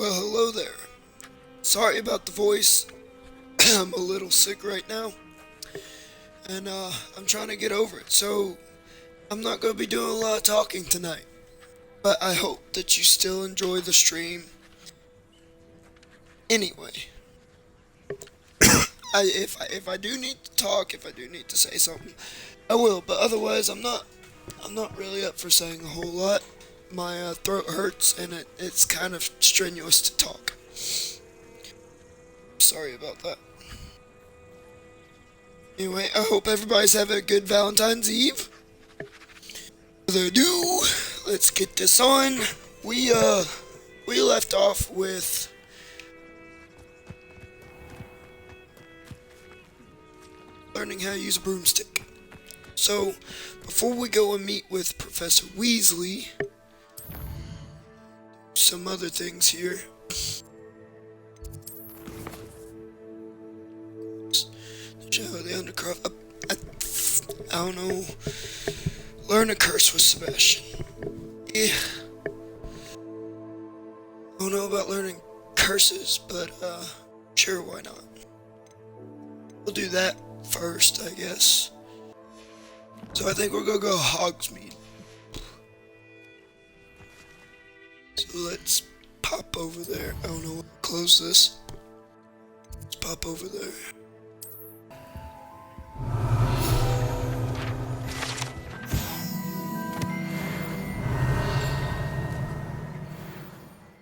Well, hello there. Sorry about the voice. I'm a little sick right now, and I'm trying to get over it, so I'm not going to be doing a lot of talking tonight. But I hope that you still enjoy the stream. Anyway, if I do need to talk, if I do need to say something, I will. But otherwise, I'm not really up for saying a whole lot. My throat hurts, and it's kind of strenuous to talk. Sorry about that. Anyway, I hope everybody's having a good Valentine's Eve. Further ado, let's get this on. We left off with learning how to use a broomstick. So, before we go and meet with Professor Weasley, some other things here. The undercroft. I don't know. Learn a curse with Sebastian. Yeah. I don't know about learning curses, but sure, why not? We'll do that first, I guess. So I think we're gonna go Hogsmeade. So let's pop over there. I don't know. Close this. Let's pop over there.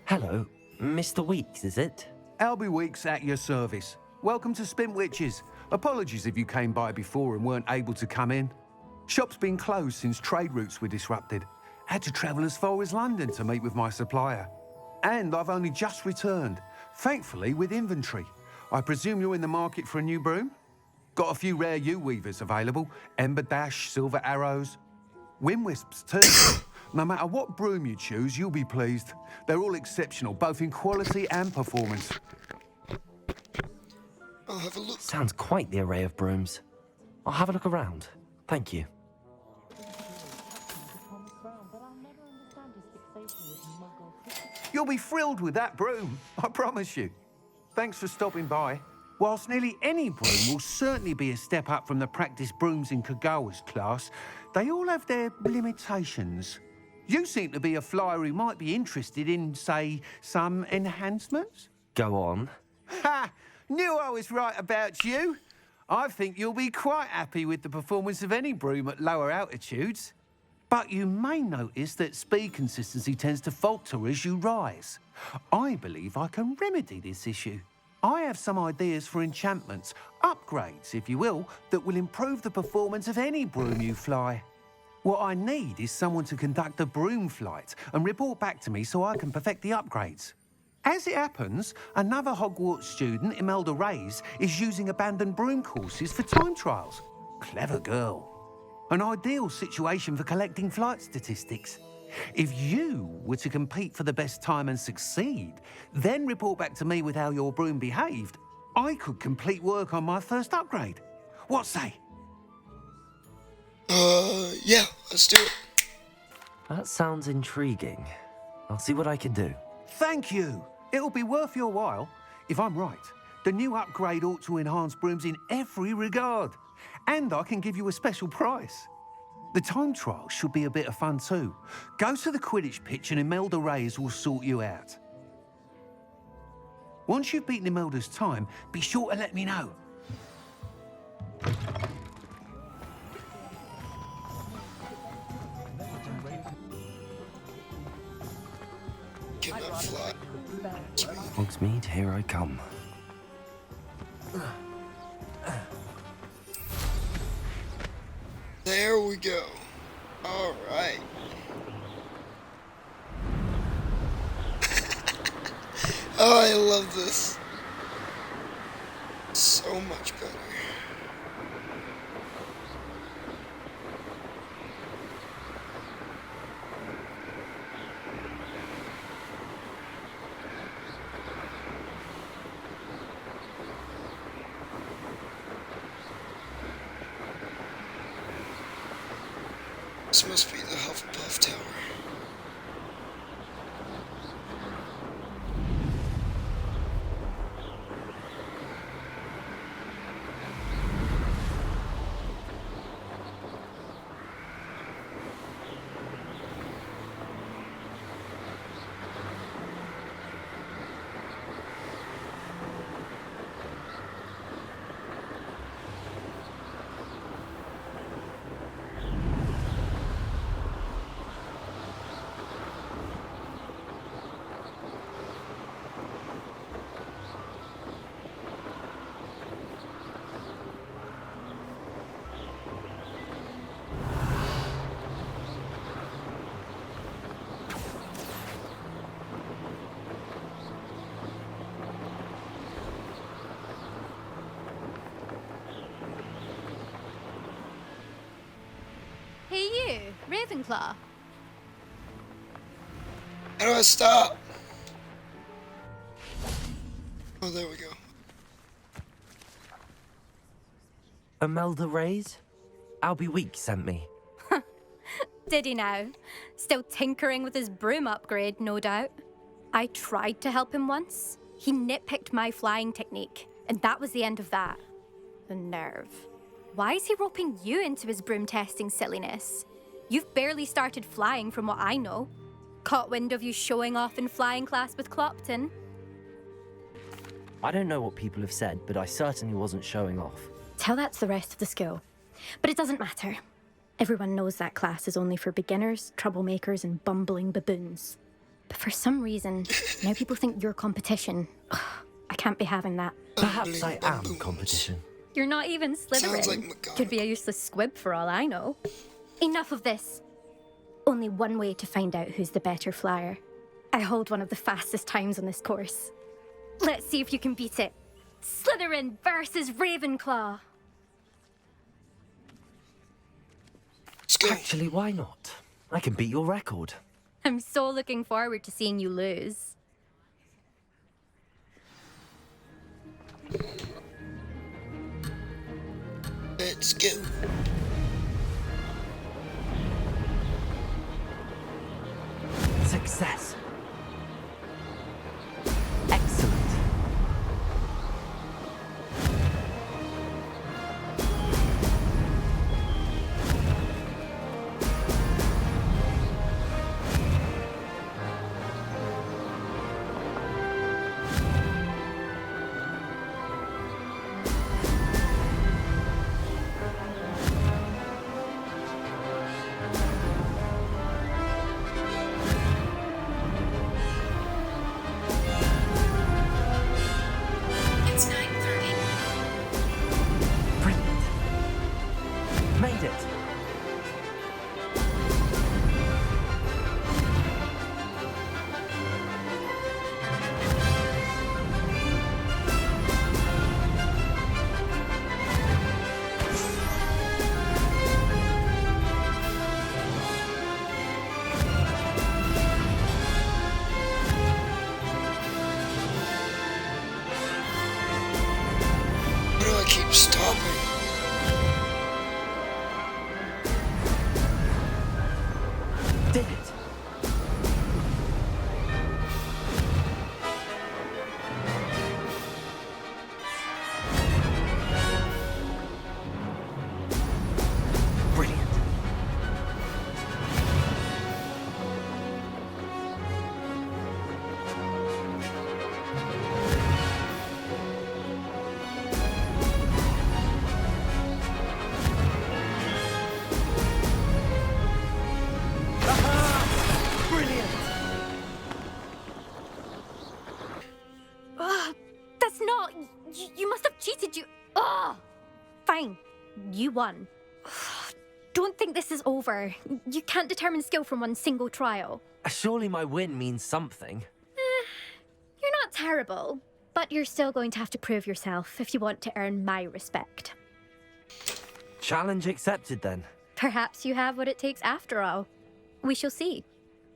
Hello, Mr. Weeks, is it? Albie Weeks at your service. Welcome to Spintwitches. Apologies if you came by before and weren't able to come in. Shop's been closed since trade routes were disrupted. Had to travel as far as London to meet with my supplier. And I've only just returned, thankfully with inventory. I presume you're in the market for a new broom? Got a few rare U-weavers available. Ember Dash, Silver Arrows. Windwisps too. No matter what broom you choose, you'll be pleased. They're all exceptional, both in quality and performance. I'll have a look. Sounds quite the array of brooms. I'll have a look around. Thank you. You'll be thrilled with that broom, I promise you. Thanks for stopping by. Whilst nearly any broom will certainly be a step up from the practice brooms in Kagawa's class, they all have their limitations. You seem to be a flyer who might be interested in, say, some enhancements? Go on. Ha! Knew I was right about you. I think you'll be quite happy with the performance of any broom at lower altitudes. But you may notice that speed consistency tends to falter as you rise. I believe I can remedy this issue. I have some ideas for enchantments, upgrades, if you will, that will improve the performance of any broom you fly. What I need is someone to conduct a broom flight and report back to me so I can perfect the upgrades. As it happens, another Hogwarts student, Imelda Reyes, is using abandoned broom courses for time trials. Clever girl. An ideal situation for collecting flight statistics. If you were to compete for the best time and succeed, then report back to me with how your broom behaved, I could complete work on my first upgrade. What say? Yeah, let's do it. That sounds intriguing. I'll see what I can do. Thank you. It'll be worth your while. If I'm right, the new upgrade ought to enhance brooms in every regard. And I can give you a special price. The time trial should be a bit of fun too. Go to the Quidditch pitch and Imelda Reyes will sort you out. Once you've beaten Imelda's time, be sure to let me know. Can I fly? Hogsmeade, here I come. There we go. All right. Oh, I love this. So much better. This must be the Hufflepuff Tower. you, Ravenclaw. How do I stop? Oh, there we go. Imelda Reyes? Albie Weeks sent me. Did he now? Still tinkering with his broom upgrade, no doubt. I tried to help him once. He nitpicked my flying technique, and that was the end of that. The nerve. Why is he roping you into his broom testing silliness? You've barely started flying from what I know. Caught wind of you showing off in flying class with Clopton. I don't know what people have said, but I certainly wasn't showing off. Tell that to the rest of the school. But it doesn't matter. Everyone knows that class is only for beginners, troublemakers, and bumbling baboons. But for some reason, now people think you're competition. Ugh, I can't be having that. Perhaps I am competition. You're not even Slytherin. Sounds like McGonagall. Could be a useless squib for all I know. Enough of this. Only one way to find out who's the better flyer. I hold one of the fastest times on this course. Let's see if you can beat it. Slytherin versus Ravenclaw. Let's go. Actually, why not? I can beat your record. I'm so looking forward to seeing you lose. Let's go. Success. Excellent. It's 9:30. Brilliant. Made it. Why do I keep stopping? Did it. Brilliant. Brilliant. That's not... You must have cheated, you... Ugh! Fine. You won. Don't think this is over. You can't determine skill from one single trial. Surely my win means something. You're not terrible, but you're still going to have to prove yourself if you want to earn my respect. Challenge accepted then. Perhaps you have what it takes after all. We shall see.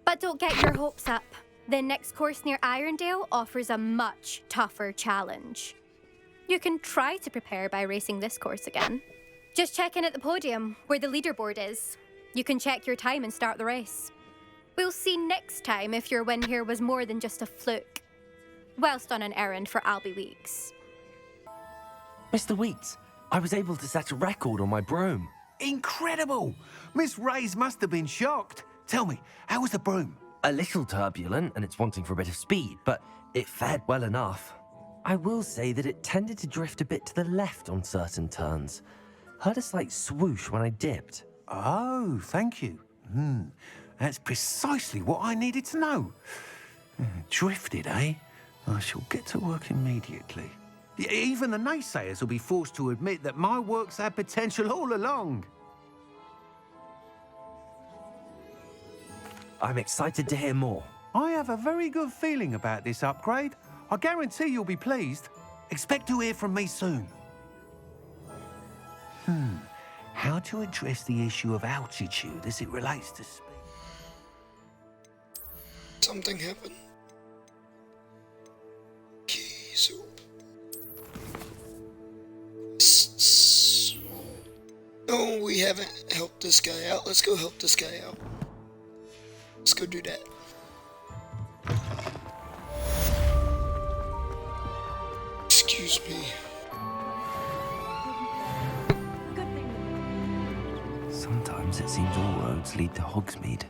But don't get your hopes up. The next course near Irondale offers a much tougher challenge. You can try to prepare by racing this course again. Just check in at the podium, where the leaderboard is. You can check your time and start the race. We'll see next time if your win here was more than just a fluke. Whilst on an errand for Albie Weeks. Mr. Weeks, I was able to set a record on my broom. Incredible! Miss Reyes must have been shocked. Tell me, how was the broom? A little turbulent and it's wanting for a bit of speed, but it fared well enough. I will say that it tended to drift a bit to the left on certain turns. Heard a slight swoosh when I dipped. Oh, thank you. That's precisely what I needed to know. Drifted, eh? I shall get to work immediately. Even the naysayers will be forced to admit that my work's had potential all along. I'm excited to hear more. I have a very good feeling about this upgrade. I guarantee you'll be pleased. Expect to hear from me soon. how to address the issue of altitude as it relates to speed. Something happened. Keys up. Quests. No, we haven't helped this guy out. Let's go help this guy out. Let's go do that. Excuse me. Sometimes it seems all roads lead to Hogsmeade.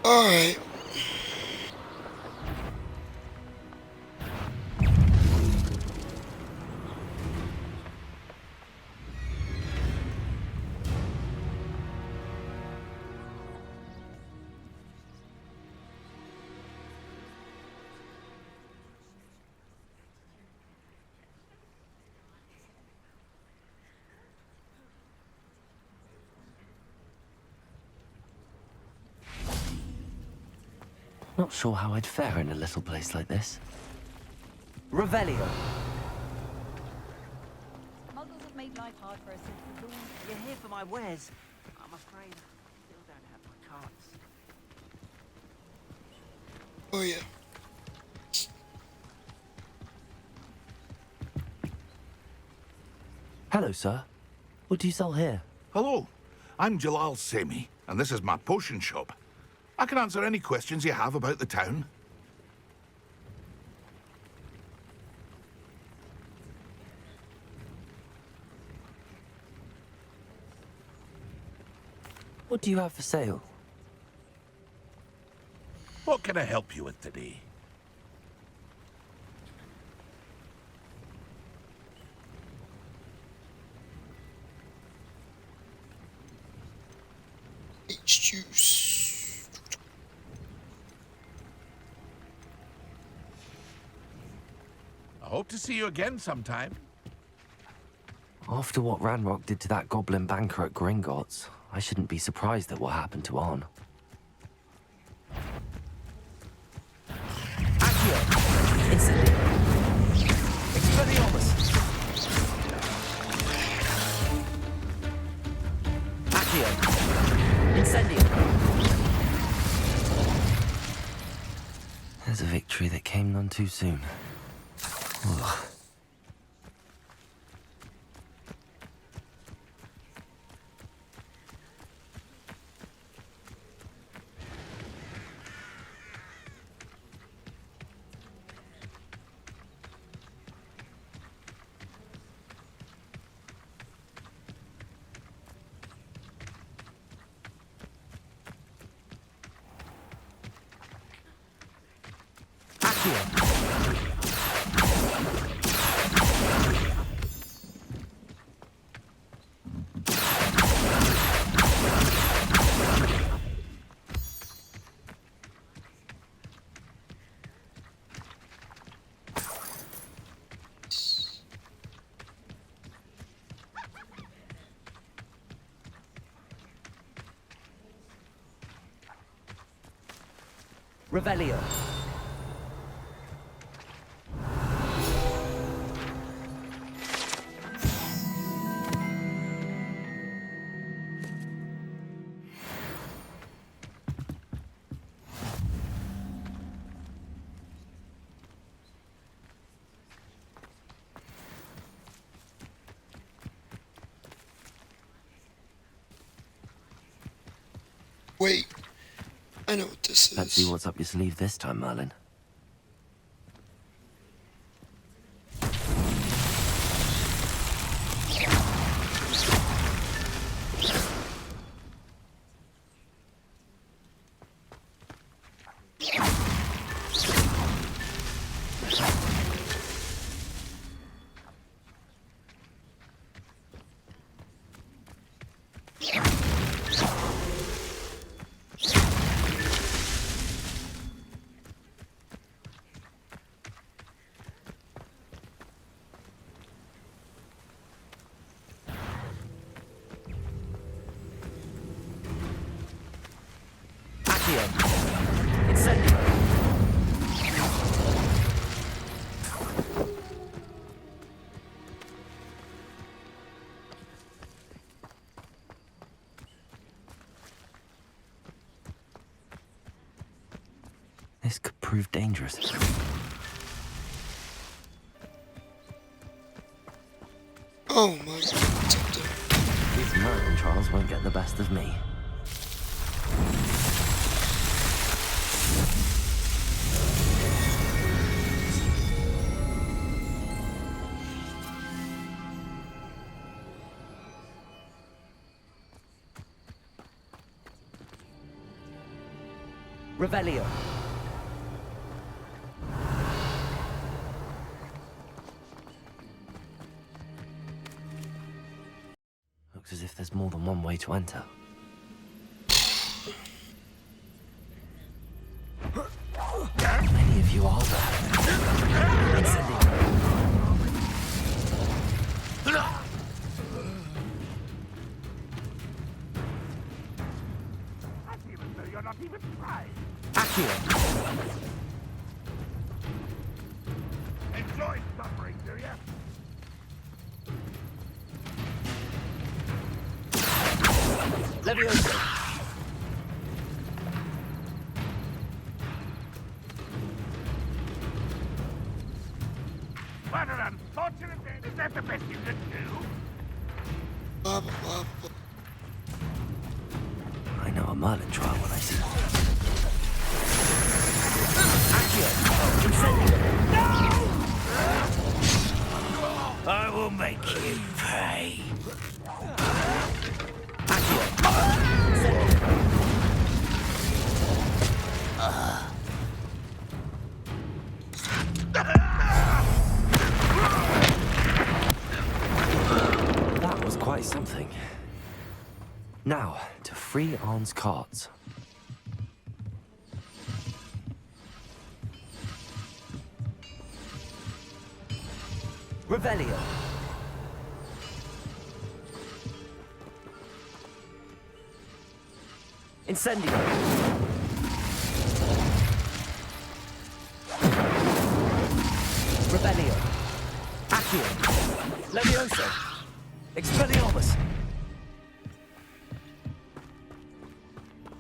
Alright. Not sure how I'd fare in a little place like this. Revelio. Muggles have made life hard for us since the dawn. You're here for my wares. I'm afraid I still don't have my carts. Oh yeah. Hello, sir. What do you sell here? Hello, I'm Jalal Semi, and this is my potion shop. I can answer any questions you have about the town. What do you have for sale? What can I help you with today? Peach juice. I hope to see you again sometime. After what Ranrock did to that goblin banker at Gringotts, I shouldn't be surprised at what happened to Arn. Accio! Incendio! Expelliarmus! Accio! Incendio! There's a victory that came none too soon. Ugh. Revelio. Wait, I know what this Let's see is. what's up your sleeve this time, Merlin. Incendio! This could prove dangerous. Oh my god, what's up there? These Merlin trials won't get the best of me. Revelio. Looks as if there's more than one way to enter. Many of you are there. Incendio. You're not even trying. Accio. Enjoy suffering, do you? Levioso. What an unfortunate day. Is that the best you can do? Blah, blah, blah, blah. I know a Merlin trial when I see one. Accio. Incendio. I will make you pay. That was quite something. Now, to free Arn's cards. Revelio. Incendio. Revelio. Accio. Levioso. Expelliarmus.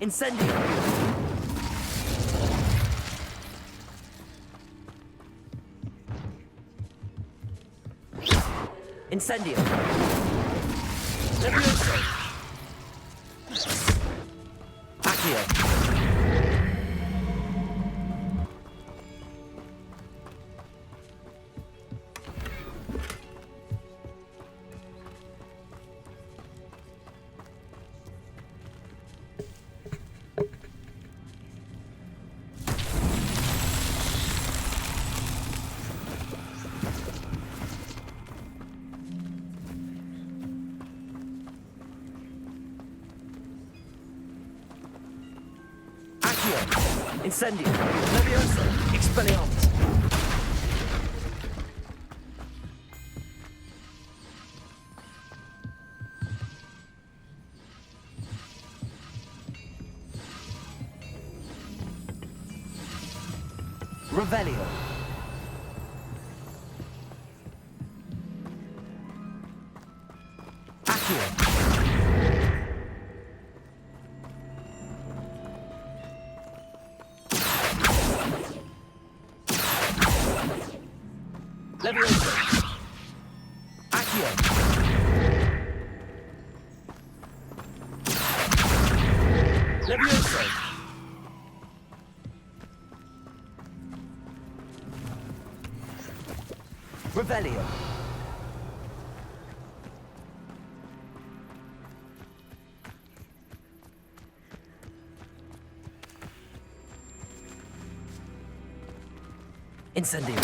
Incendio. Incendio. Levioso. Accio. Incendio. Levioso. Expelliarmus. Revelio. Accio. Levioso. Accio. Levioso. Revelio. Incendio.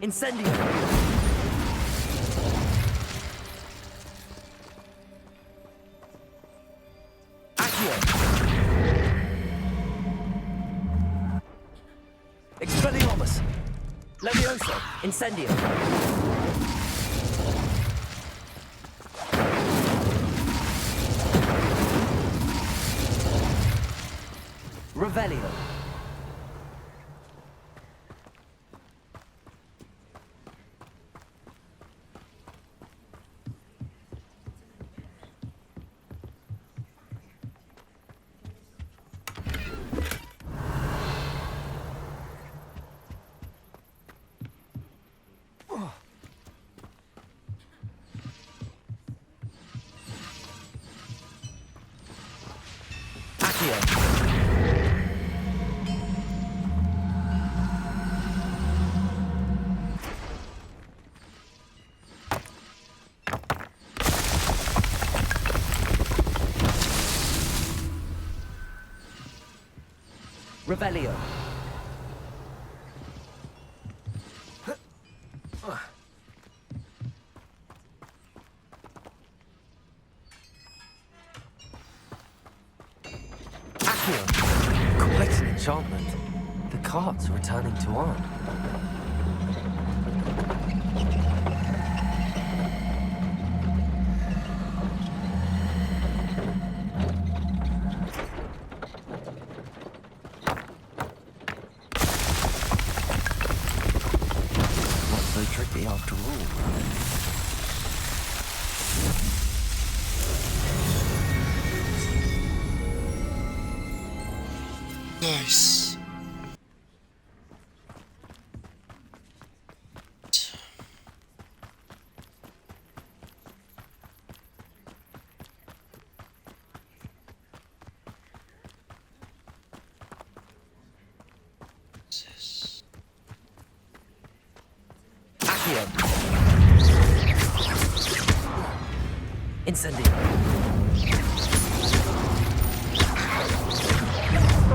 Incendio. Accio. Expelliarmus. Levioso. Incendio. Revelio. Revelio. Accio. Quite an enchantment. The carts are returning to arm. Not so tricky after all, right? Nice. Accio. Incendio.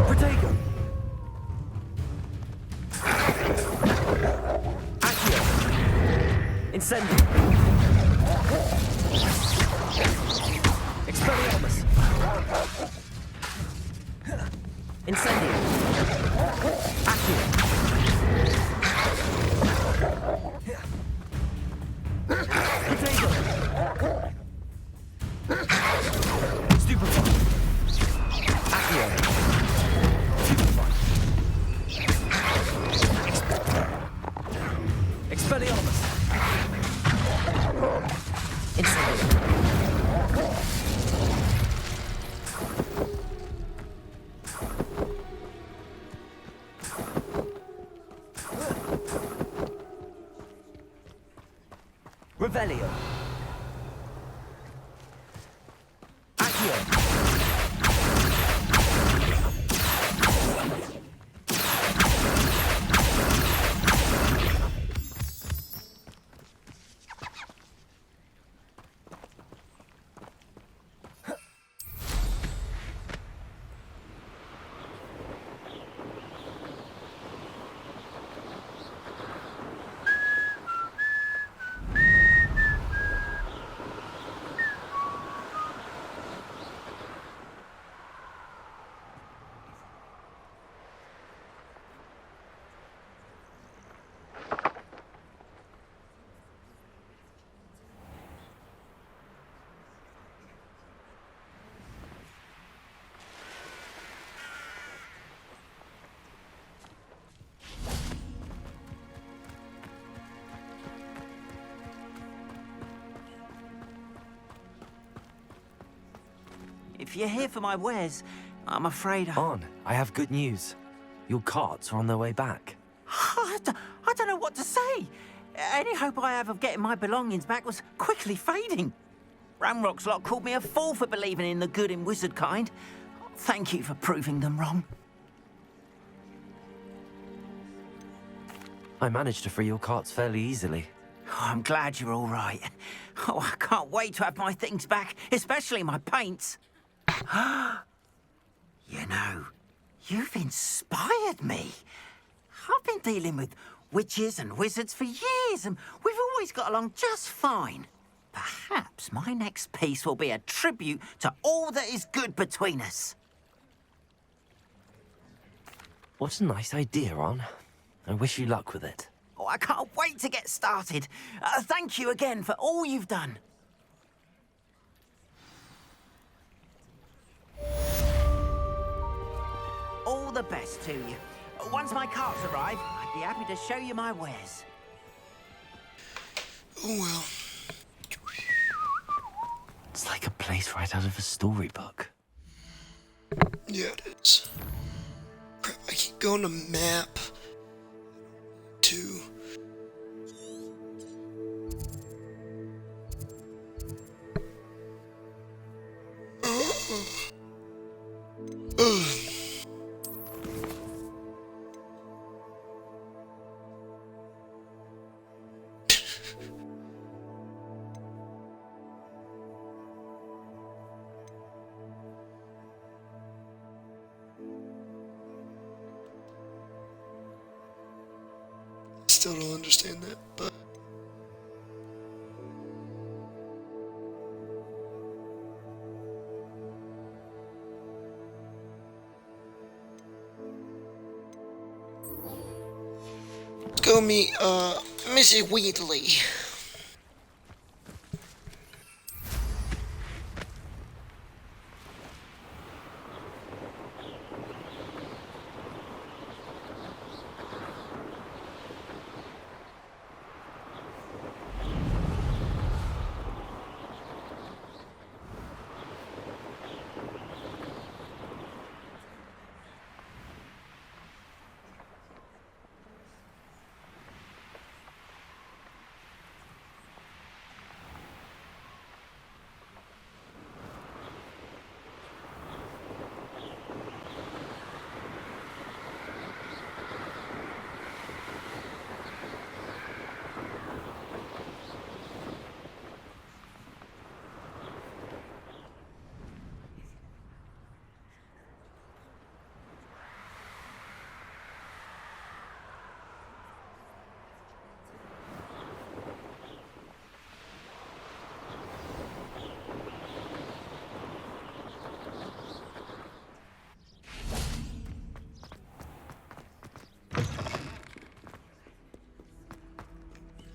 Protego. Accio. Incendio. Expelliarmus. Incendio. Accio. Protego. Stupefy. Accio. Stupefy. Expelliarmus. Incendio. Revelio. Accio. if you're here for my wares, I'm afraid On, I have good news. Your carts are on their way back. I don't know what to say. Any hope I have of getting my belongings back was quickly fading. Ramrock's lot called me a fool for believing in the good in wizard kind. Thank you for proving them wrong. I managed to free your carts fairly easily. Oh, I'm glad you're all right. Oh, I can't wait to have my things back, especially my paints. You know, you've inspired me. I've been dealing with witches and wizards for years, and we've always got along just fine. Perhaps my next piece will be a tribute to all that is good between us. What a nice idea, On. I wish you luck with it. Oh, I can't wait to get started. Thank you again for all you've done. All the best to you. Once my carts arrive, I'd be happy to show you my wares. Oh well. It's like a place right out of a storybook. Yeah, it is. Crap, I keep going to map. To... Still don't understand that, but let's go meet Mrs. Wheatley.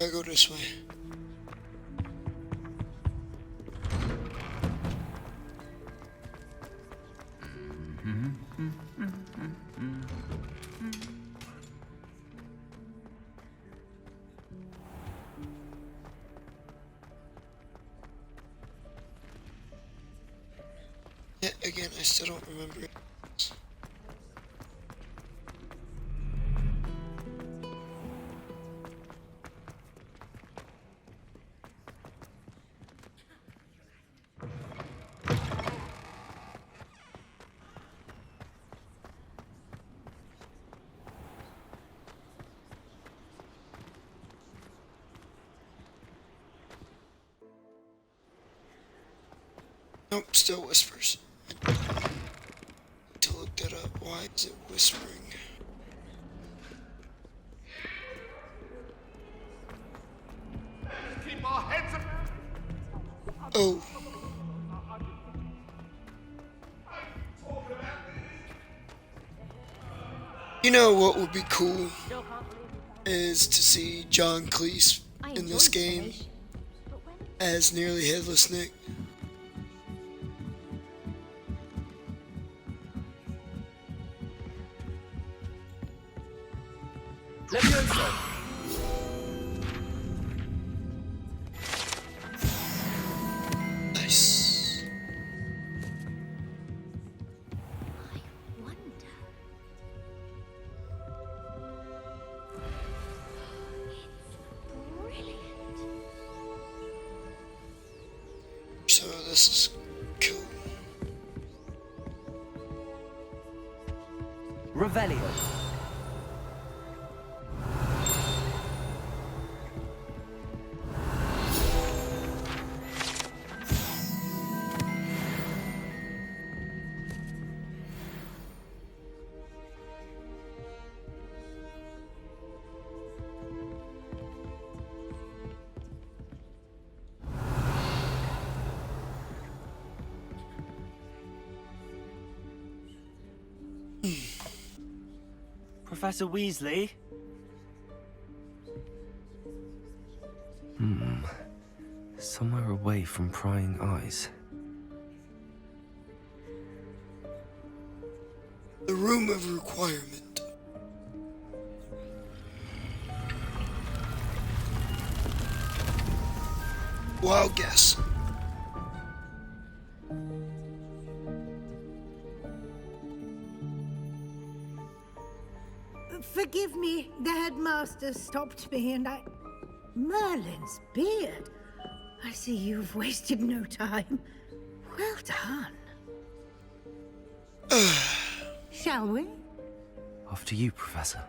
I go this way. Yeah, again, I still don't remember it. Nope, still whispers. I need to look that up. Why is it whispering? Keep our heads up. Oh. You know what would be cool is to see John Cleese in this game as Nearly Headless Nick. Nice. this is cool. Revelio. Professor Weasley? Somewhere away from prying eyes. The room of requirement. Wild guess. Forgive me, the headmaster stopped me and I... Merlin's beard. I see you've wasted no time. Well done. Shall we? Off to you, Professor.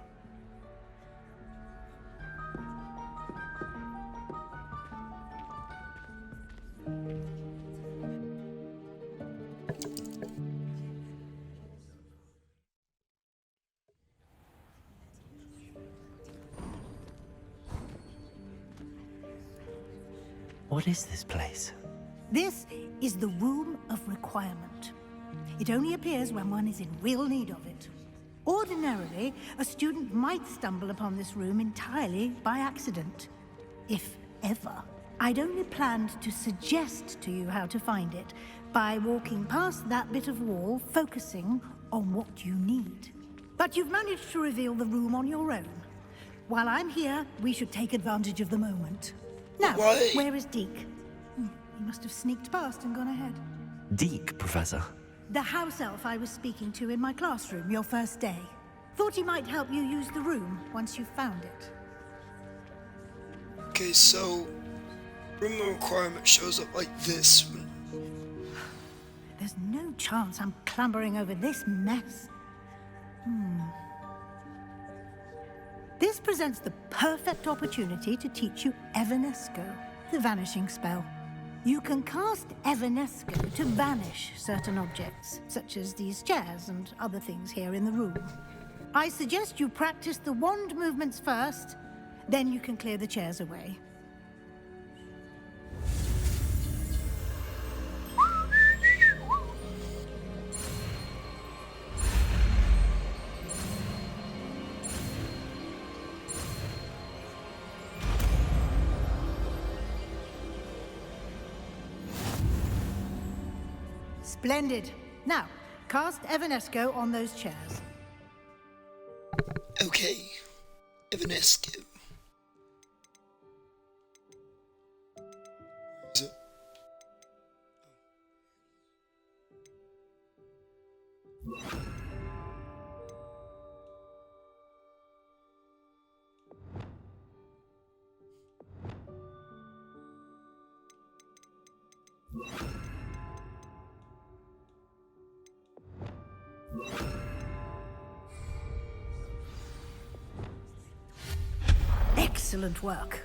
What is this place? This is the Room of Requirement. It only appears when one is in real need of it. Ordinarily, a student might stumble upon this room entirely by accident. If ever. I'd only planned to suggest to you how to find it by walking past that bit of wall, focusing on what you need. But you've managed to reveal the room on your own. While I'm here, we should take advantage of the moment. Now, Why? where is Deke? He must have sneaked past and gone ahead. Deke, Professor. The house elf I was speaking to in my classroom your first day. Thought he might help you use the room once you found it. Okay, so room of requirement shows up like this. There's no chance I'm clambering over this mess. This presents the perfect opportunity to teach you Evanesco, the vanishing spell. You can cast Evanesco to vanish certain objects, such as these chairs and other things here in the room. I suggest you practice the wand movements first, then you can clear the chairs away. Splendid. Now, cast Evanesco on those chairs. Okay, Evanesco. Is it? Excellent work.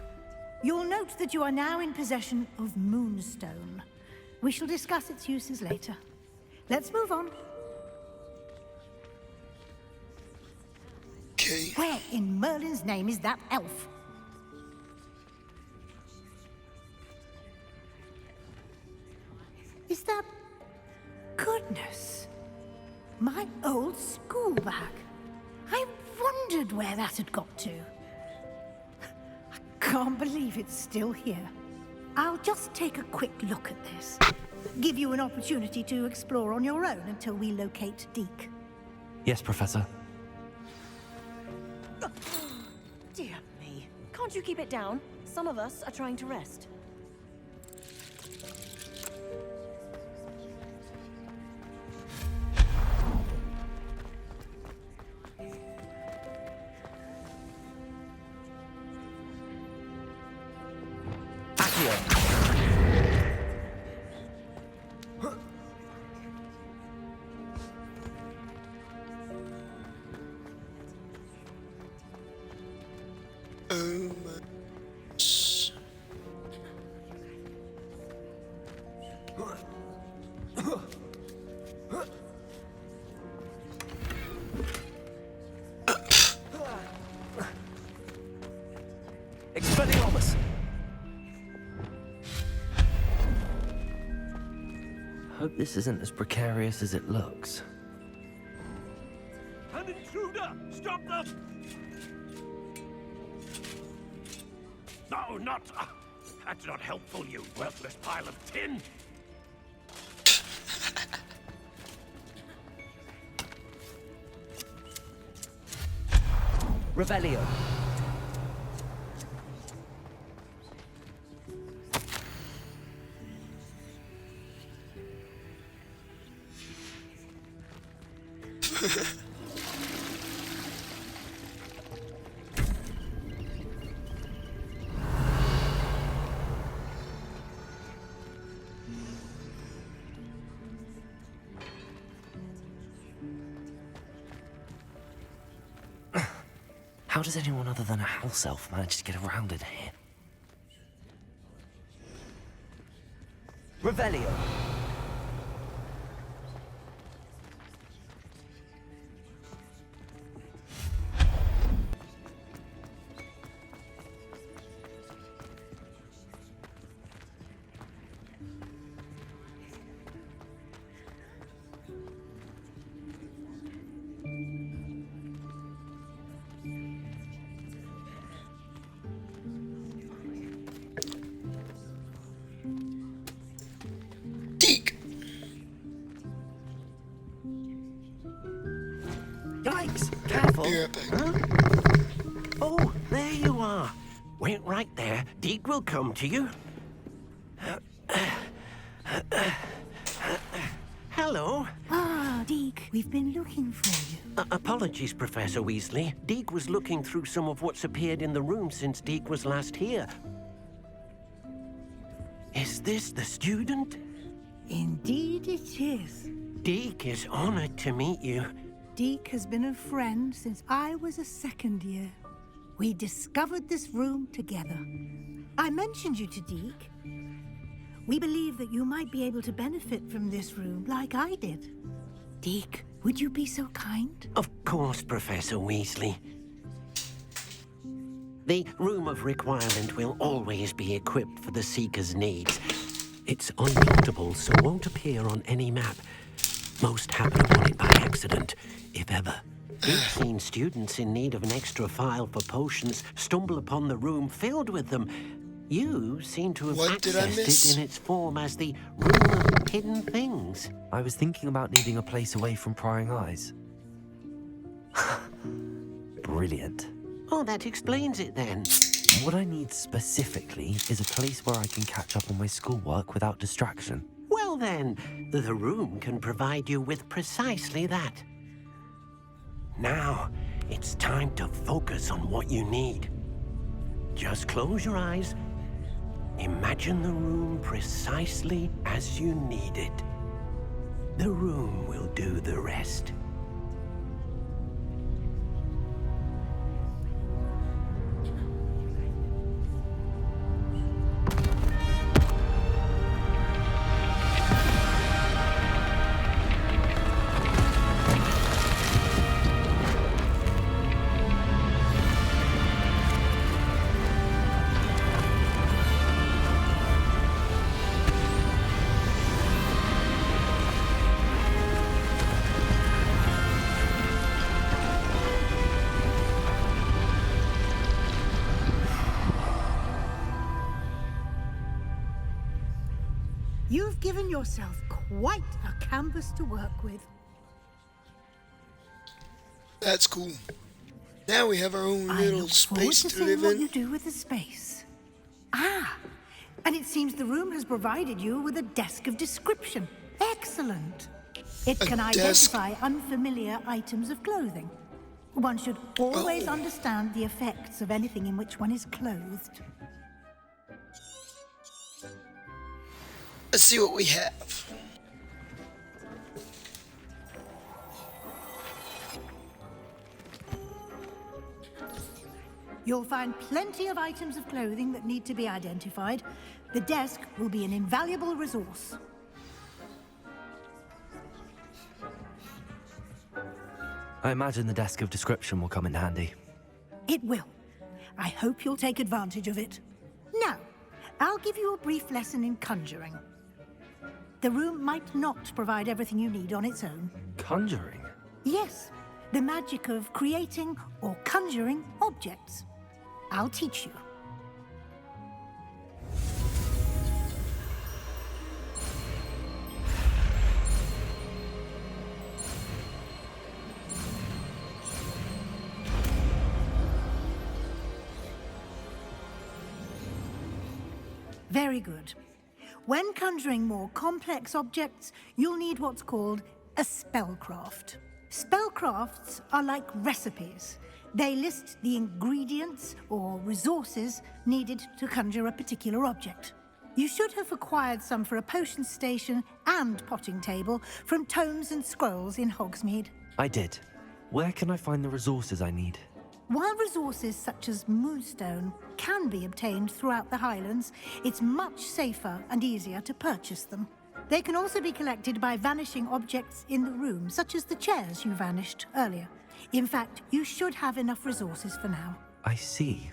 You'll note that you are now in possession of Moonstone. We shall discuss its uses later. Let's move on. Okay. Where in Merlin's name is that elf? Is that... Goodness. My old school bag. I wondered where that had got to. I can't believe it's still here. I'll just take a quick look at this. Give you an opportunity to explore on your own until we locate Deke. Yes, Professor. Dear me. Can't you keep it down? Some of us are trying to rest. Oh my. Expelliarmus! Hope this isn't as precarious as it looks. An intruder! Stop them! No, not... that's not helpful, you worthless pile of tin! Revelio. How does anyone other than a house elf manage to get around in here? Revelio. Deke! Yikes! Careful! Be right back. Oh, there you are. Wait right there. Deke will come to you. Hello. Ah, Deke, we've been looking for you. Apologies, Professor Weasley. Deke was looking through some of what's appeared in the room since Deke was last here. Is this the student? Indeed it is. Deke is honored to meet you. Deke has been a friend since I was a second year. We discovered this room together. I mentioned you to Deke. We believe that you might be able to benefit from this room like I did. Deke, would you be so kind? Of course, Professor Weasley. The Room of Requirement will always be equipped for the Seeker's needs. It's unplottable, so won't appear on any map. Most happen upon it by accident, if ever. We've seen students in need of an extra file for potions stumble upon the room filled with them. You seem to have What did I accessed miss? it in its form as the Room of Hidden Things. I was thinking about needing a place away from prying eyes. Brilliant. Oh, that explains it then. What I need specifically is a place where I can catch up on my schoolwork without distraction. Well then, the room can provide you with precisely that. Now, it's time to focus on what you need. Just close your eyes. Imagine the room precisely as you need it. The room will do the rest. You've given yourself quite a canvas to work with. That's cool. Now we have our own I little look forward space to to seeing live what in. you do with the space. Ah, and it seems the room has provided you with a desk of description. Excellent. It A can desk? identify unfamiliar items of clothing. One should always Oh. understand the effects of anything in which one is clothed. Let's see what we have. You'll find plenty of items of clothing that need to be identified. The desk will be an invaluable resource. I imagine the desk of description will come in handy. It will. I hope you'll take advantage of it. Now, I'll give you a brief lesson in conjuring. The room might not provide everything you need on its own. Conjuring? Yes, the magic of creating or conjuring objects. I'll teach you. Very good. When conjuring more complex objects, you'll need what's called a spellcraft. Spellcrafts are like recipes. They list the ingredients or resources needed to conjure a particular object. You should have acquired some for a potion station and potting table from tomes and scrolls in Hogsmeade. I did. Where can I find the resources I need? While resources such as moonstone can be obtained throughout the Highlands, it's much safer and easier to purchase them. They can also be collected by vanishing objects in the room, such as the chairs you vanished earlier. In fact, you should have enough resources for now. I see.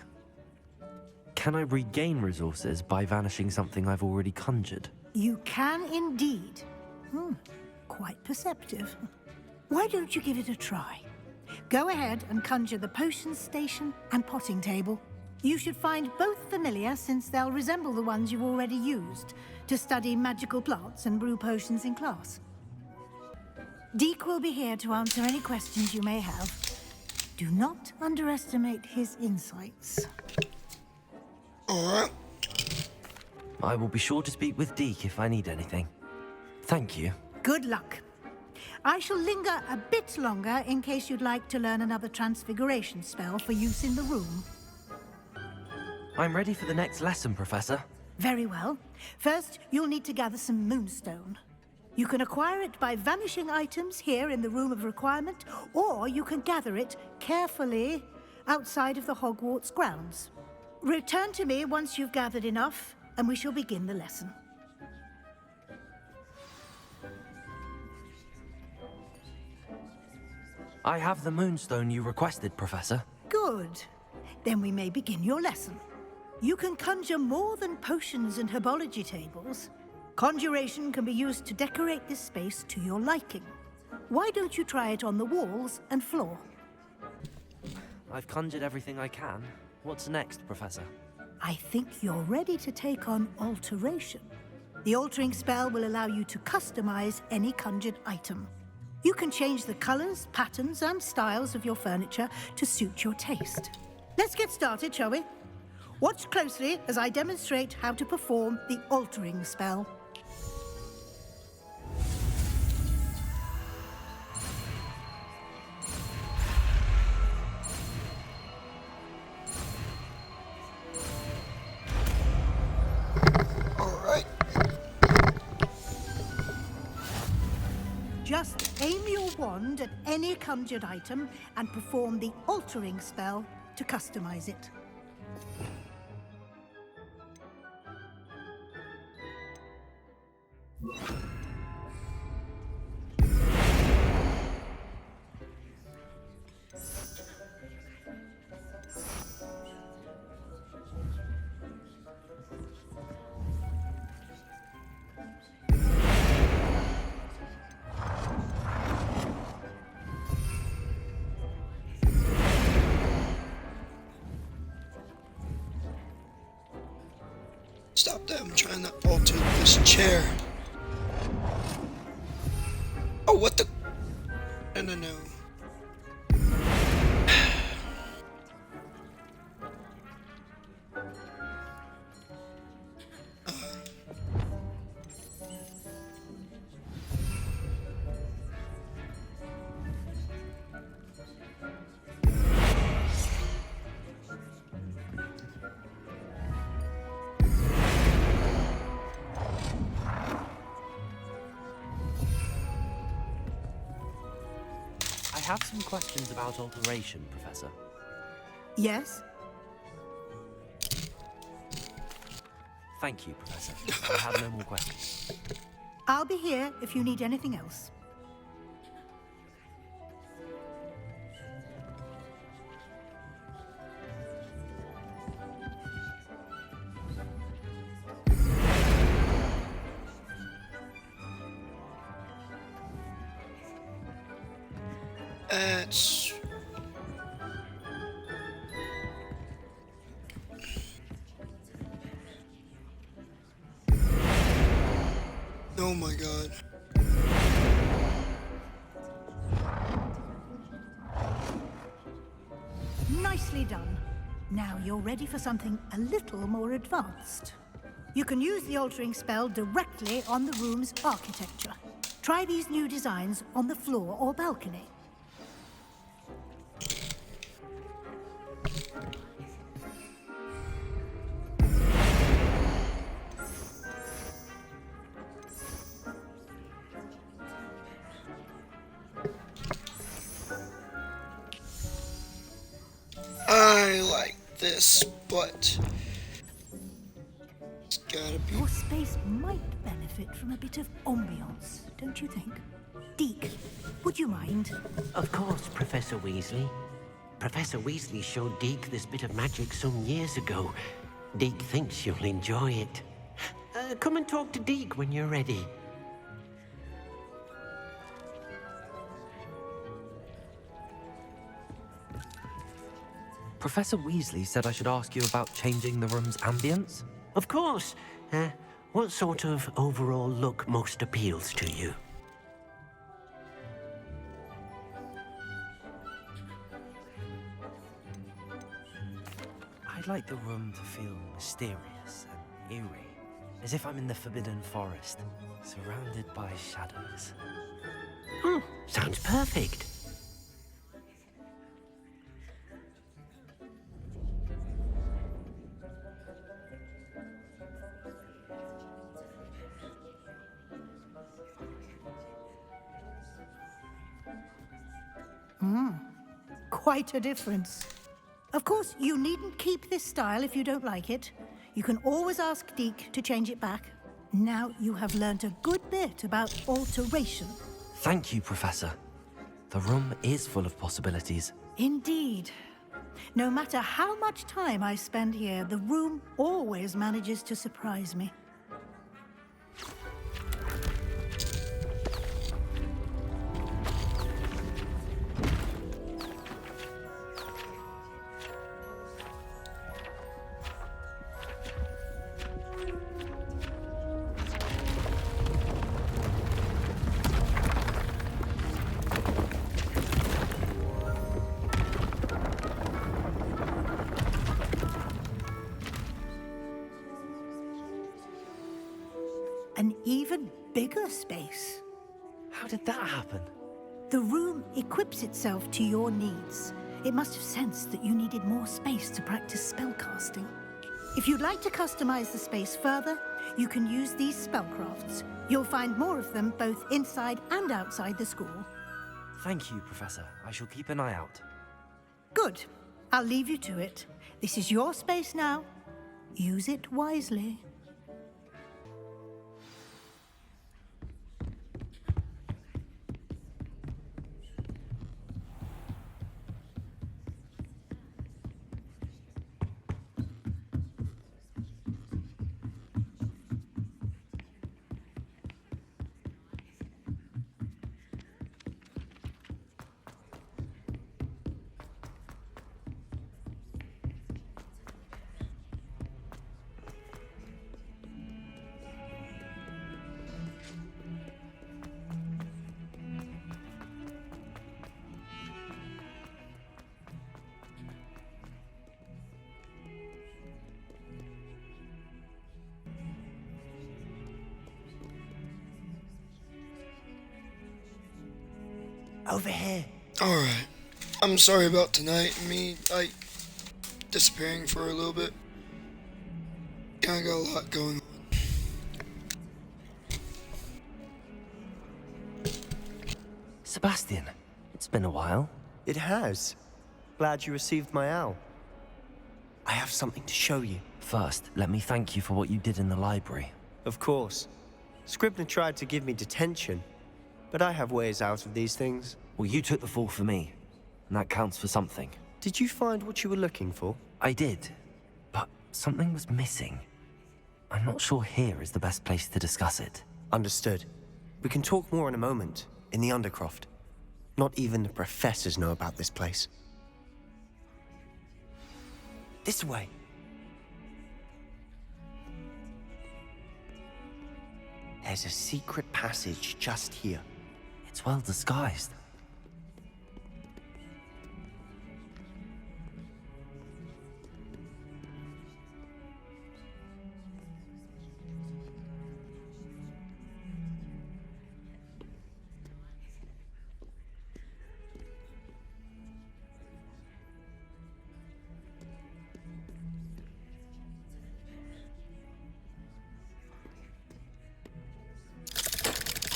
Can I regain resources by vanishing something I've already conjured? You can indeed. Quite perceptive. Why don't you give it a try? Go ahead and conjure the potion station and potting table. You should find both familiar, since they'll resemble the ones you've already used to study magical plants and brew potions in class. Deek will be here to answer any questions you may have. Do not underestimate his insights. Alright. I will be sure to speak with Deke if I need anything. Thank you. Good luck. I shall linger a bit longer in case you'd like to learn another transfiguration spell for use in the room. I'm ready for the next lesson, Professor. Very well. First, you'll need to gather some moonstone. You can acquire it by vanishing items here in the Room of Requirement, or you can gather it carefully outside of the Hogwarts grounds. Return to me once you've gathered enough, and we shall begin the lesson. I have the moonstone you requested, Professor. Good. Then we may begin your lesson. You can conjure more than potions and herbology tables. Conjuration can be used to decorate this space to your liking. Why don't you try it on the walls and floor? I've conjured everything I can. What's next, Professor? I think you're ready to take on alteration. The altering spell will allow you to customize any conjured item. You can change the colors, patterns, and styles of your furniture to suit your taste. Let's get started, shall we? Watch closely as I demonstrate how to perform the altering spell. Alright. Just aim your wand at any conjured item and perform the altering spell to customize it. Stop that, I'm trying to alter this chair. Oh, what the? No. I have some questions about alteration, Professor. Yes? Thank you, Professor. I have no more questions. I'll be here if you need anything else. It's... Oh my god. Nicely done. Now you're ready for something a little more advanced. You can use the altering spell directly on the room's architecture. Try these new designs on the floor or balcony. I like this, but it's gotta be. Your space might benefit from a bit of ambiance, don't you think? Deke, would you mind? Of course, Professor Weasley. Professor Weasley showed Deke this bit of magic some years ago. Deke thinks you'll enjoy it. Come and talk to Deke when you're ready. Professor Weasley said I should ask you about changing the room's ambience? Of course. What sort of overall look most appeals to you? I'd like the room to feel mysterious and eerie, as if I'm in the Forbidden Forest, surrounded by shadows. Sounds perfect. Quite a difference. Of course, you needn't keep this style if you don't like it. You can always ask Deke to change it back. Now you have learnt a good bit about alteration. Thank you, Professor. The room is full of possibilities. Indeed. No matter how much time I spend here, the room always manages to surprise me. An even bigger space. How did that happen? The room equips itself to your needs. It must have sensed that you needed more space to practice spellcasting. If you'd like to customize the space further, you can use these spellcrafts. You'll find more of them both inside and outside the school. Thank you, Professor. I shall keep an eye out. Good. I'll leave you to it. This is your space now. Use it wisely. Over here. Alright. I'm sorry about tonight. Me, disappearing for a little bit. Kinda got a lot going on. Sebastian, it's been a while. It has. Glad you received my owl. I have something to show you. First, let me thank you for what you did in the library. Of course. Scribner tried to give me detention, but I have ways out of these things. Well, you took the fall for me, and that counts for something. Did you find what you were looking for? I did, but something was missing. I'm not sure here is the best place to discuss it. Understood. We can talk more in a moment, in the Undercroft. Not even the professors know about this place. This way. There's a secret passage just here. It's well disguised.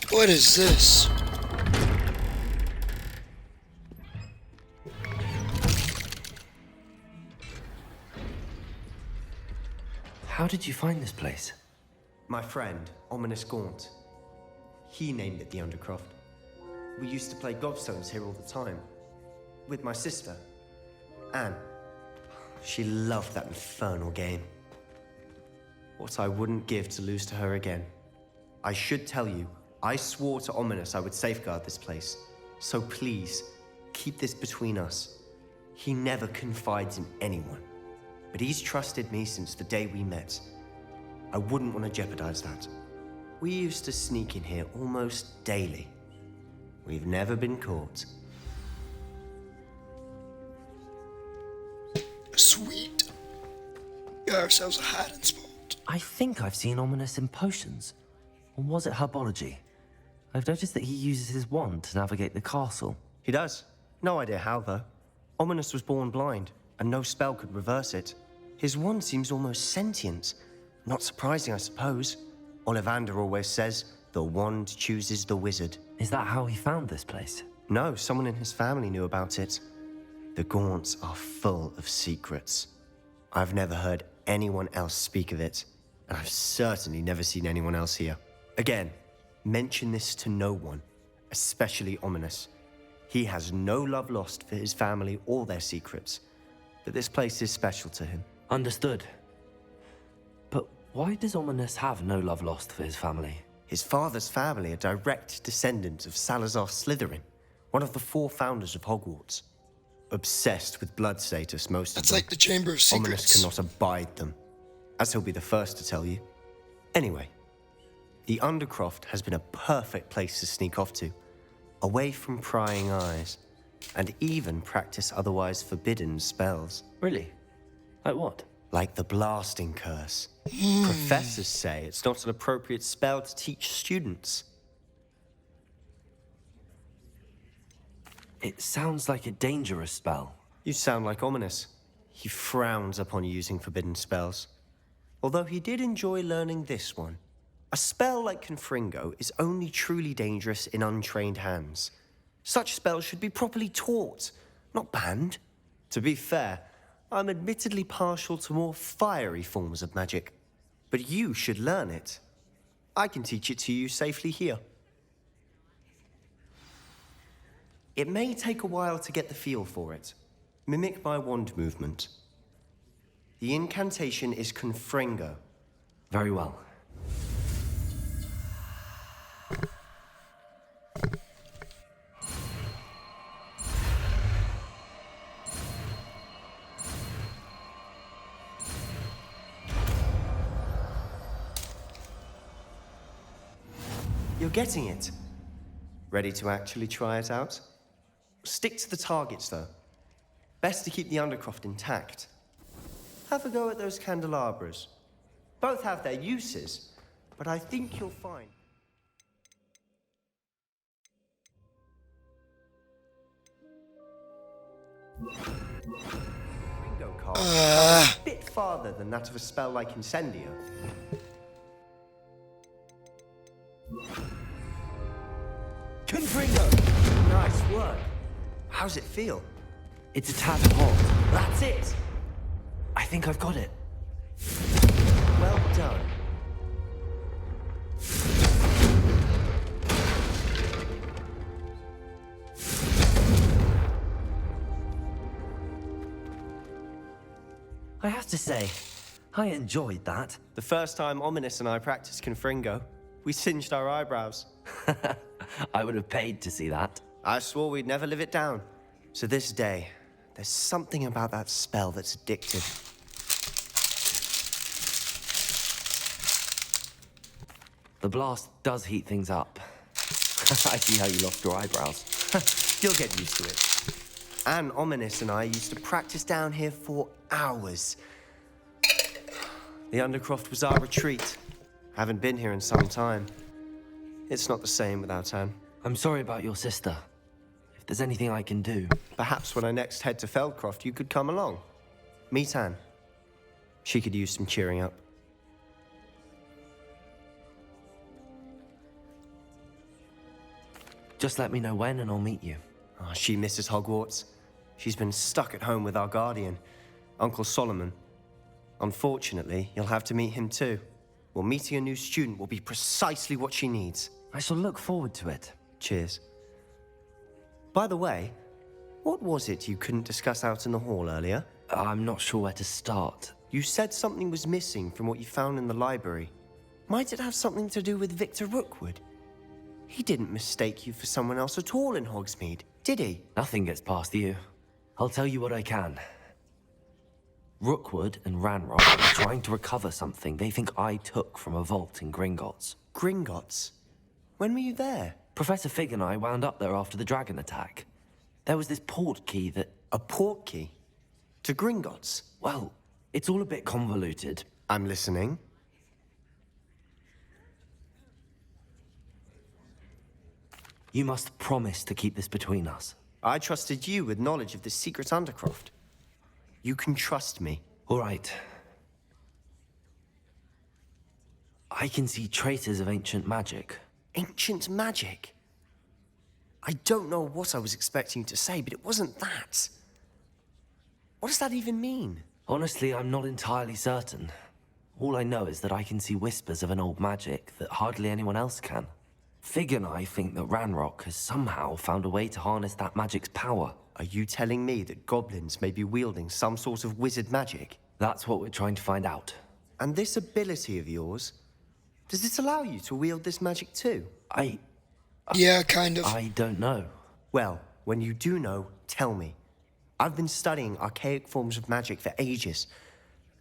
What is this? How did you find this place? My friend, Ominous Gaunt. He named it the Undercroft. We used to play gobstones here all the time. With my sister, Anne. She loved that infernal game. What I wouldn't give to lose to her again. I should tell you, I swore to Ominous I would safeguard this place. So please, keep this between us. He never confides in anyone. But he's trusted me since the day we met. I wouldn't want to jeopardize that. We used to sneak in here almost daily. We've never been caught. Sweet. Got ourselves a hiding spot. I think I've seen Ominous in potions. Or was it herbology? I've noticed that he uses his wand to navigate the castle. He does. No idea how, though. Ominous was born blind, and no spell could reverse it. His wand seems almost sentient. Not surprising, I suppose. Ollivander always says, the wand chooses the wizard. Is that how he found this place? No, someone in his family knew about it. The Gaunts are full of secrets. I've never heard anyone else speak of it, and I've certainly never seen anyone else here. Again, mention this to no one, especially Ominous. He has no love lost for his family or their secrets, but this place is special to him. Understood. But why does Ominous have no love lost for his family? His father's family are direct descendants of Salazar Slytherin, one of the 4 founders of Hogwarts. Obsessed with blood status, most of them. That's like the Chamber of Secrets. Ominous cannot abide them, as he'll be the first to tell you. Anyway, the Undercroft has been a perfect place to sneak off to, away from prying eyes, and even practice otherwise forbidden spells. Really? Like what? Like the blasting curse. Professors say it's not an appropriate spell to teach students. It sounds like a dangerous spell. You sound like Ominous. He frowns upon using forbidden spells. Although he did enjoy learning this one. A spell like Confringo is only truly dangerous in untrained hands. Such spells should be properly taught, not banned. To be fair, I'm admittedly partial to more fiery forms of magic. But you should learn it. I can teach it to you safely here. It may take a while to get the feel for it. Mimic my wand movement. The incantation is Confringo. Very well. You're getting it. Ready to actually try it out? Stick to the targets, though. Best to keep the Undercroft intact. Have a go at those candelabras. Both have their uses, but I think you'll find... Ringo card a bit farther than that of a spell like Incendio. Confringo! Nice work. How's it feel? It's a tad hot. That's it! I think I've got it. I have to say, I enjoyed that. The first time Ominous and I practiced Confringo, we singed our eyebrows. I would have paid to see that. I swore we'd never live it down. So this day, there's something about that spell that's addictive. The blast does heat things up. I see how you lost your eyebrows. You'll get used to it. And Ominous and I used to practice down here for hours. The Undercroft was our retreat. Haven't been here in some time. It's not the same without Anne. I'm sorry about your sister. If there's anything I can do... Perhaps when I next head to Feldcroft, you could come along. Meet Anne. She could use some cheering up. Just let me know when and I'll meet you. Oh, she misses Hogwarts. She's been stuck at home with our guardian, Uncle Solomon. Unfortunately, you'll have to meet him too. Well, meeting a new student will be precisely what she needs. I shall look forward to it. Cheers. By the way, what was it you couldn't discuss out in the hall earlier? I'm not sure where to start. You said something was missing from what you found in the library. Might it have something to do with Victor Rookwood? He didn't mistake you for someone else at all in Hogsmeade, did he? Nothing gets past you. I'll tell you what I can. Rookwood and Ranrock are trying to recover something they think I took from a vault in Gringotts. Gringotts? When were you there? Professor Fig and I wound up there after the dragon attack. There was this port key that... A port key? To Gringotts? Well, it's all a bit convoluted. I'm listening. You must promise to keep this between us. I trusted you with knowledge of the secret Undercroft. You can trust me. All right. I can see traces of ancient magic. Ancient magic? I don't know what I was expecting you to say, but it wasn't that. What does that even mean? Honestly, I'm not entirely certain. All I know is that I can see whispers of an old magic that hardly anyone else can. Fig and I think that Ranrock has somehow found a way to harness that magic's power. Are you telling me that goblins may be wielding some sort of wizard magic? That's what we're trying to find out. And this ability of yours, does it allow you to wield this magic too? Yeah, kind of. I don't know. Well, when you do know, tell me. I've been studying archaic forms of magic for ages.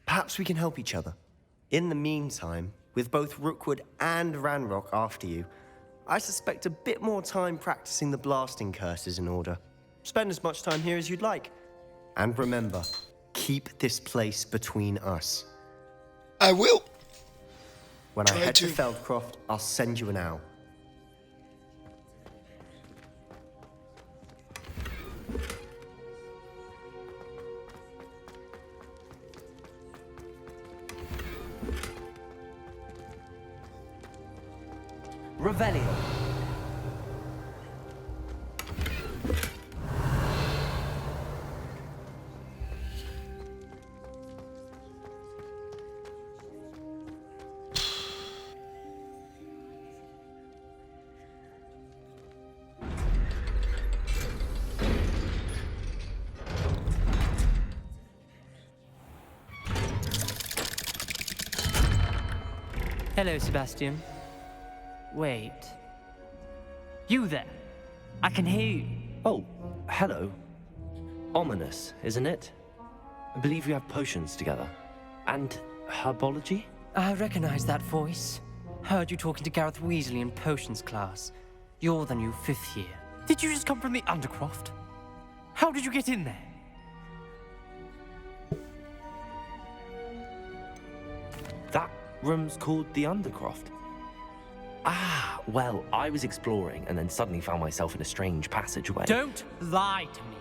Perhaps we can help each other. In the meantime, with both Rookwood and Ranrock after you, I suspect a bit more time practicing the blasting curse is in order. Spend as much time here as you'd like. And remember, keep this place between us. I will. When I head to Feldcroft, I'll send you an owl. Revelio. Hello, Sebastian. Wait. You there? I can hear you. Oh, hello. Ominous, isn't it? I believe we have potions together. And herbology? I recognize that voice. Heard you talking to Gareth Weasley in potions class. You're the new 5th year. Did you just come from the Undercroft? How did you get in there? That room's called the Undercroft. Ah, well, I was exploring and then suddenly found myself in a strange passageway. Don't lie to me.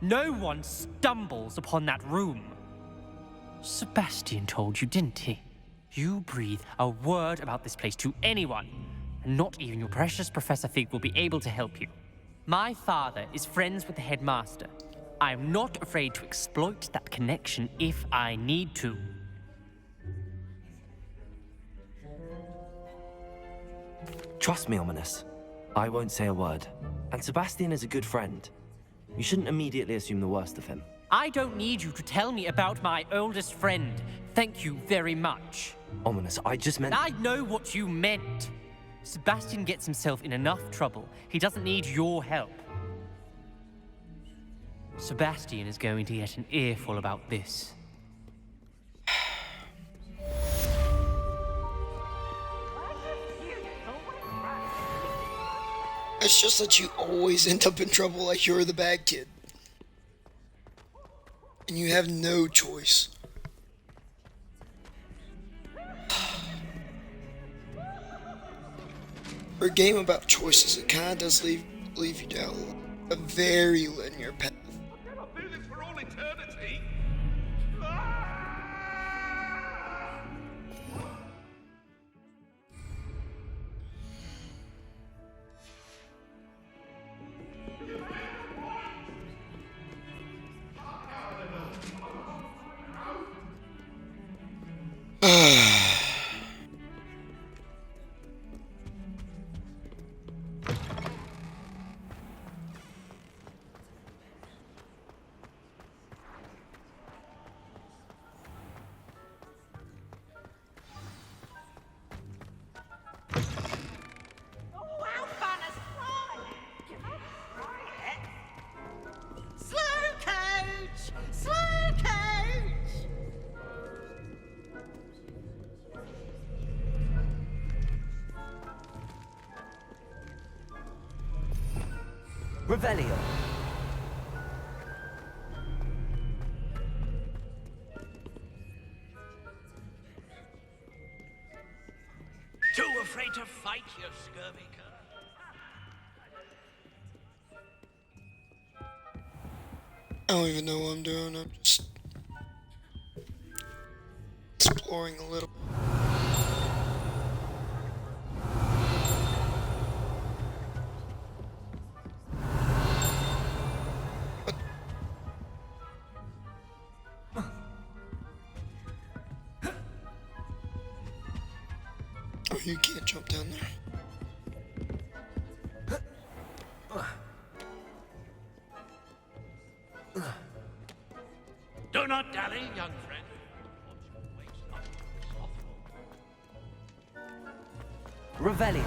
No one stumbles upon that room. Sebastian told you, didn't he? You breathe a word about this place to anyone, and not even your precious Professor Fig will be able to help you. My father is friends with the headmaster. I am not afraid to exploit that connection if I need to. Trust me, Ominous. I won't say a word. And Sebastian is a good friend. You shouldn't immediately assume the worst of him. I don't need you to tell me about my oldest friend. Thank you very much. Ominous, I just meant... I know what you meant. Sebastian gets himself in enough trouble. He doesn't need your help. Sebastian is going to get an earful about this. It's just that you always end up in trouble like you're the bad kid. And you have no choice. For a game about choices, it kind of does leave you down a very linear path. I'll do this for all eternity. Revelio. Too afraid to fight, you scurvy cur? I don't even know what I'm doing. I'm just exploring a little. Oh, you can't jump down there. Do not dally, young friend. Revelio.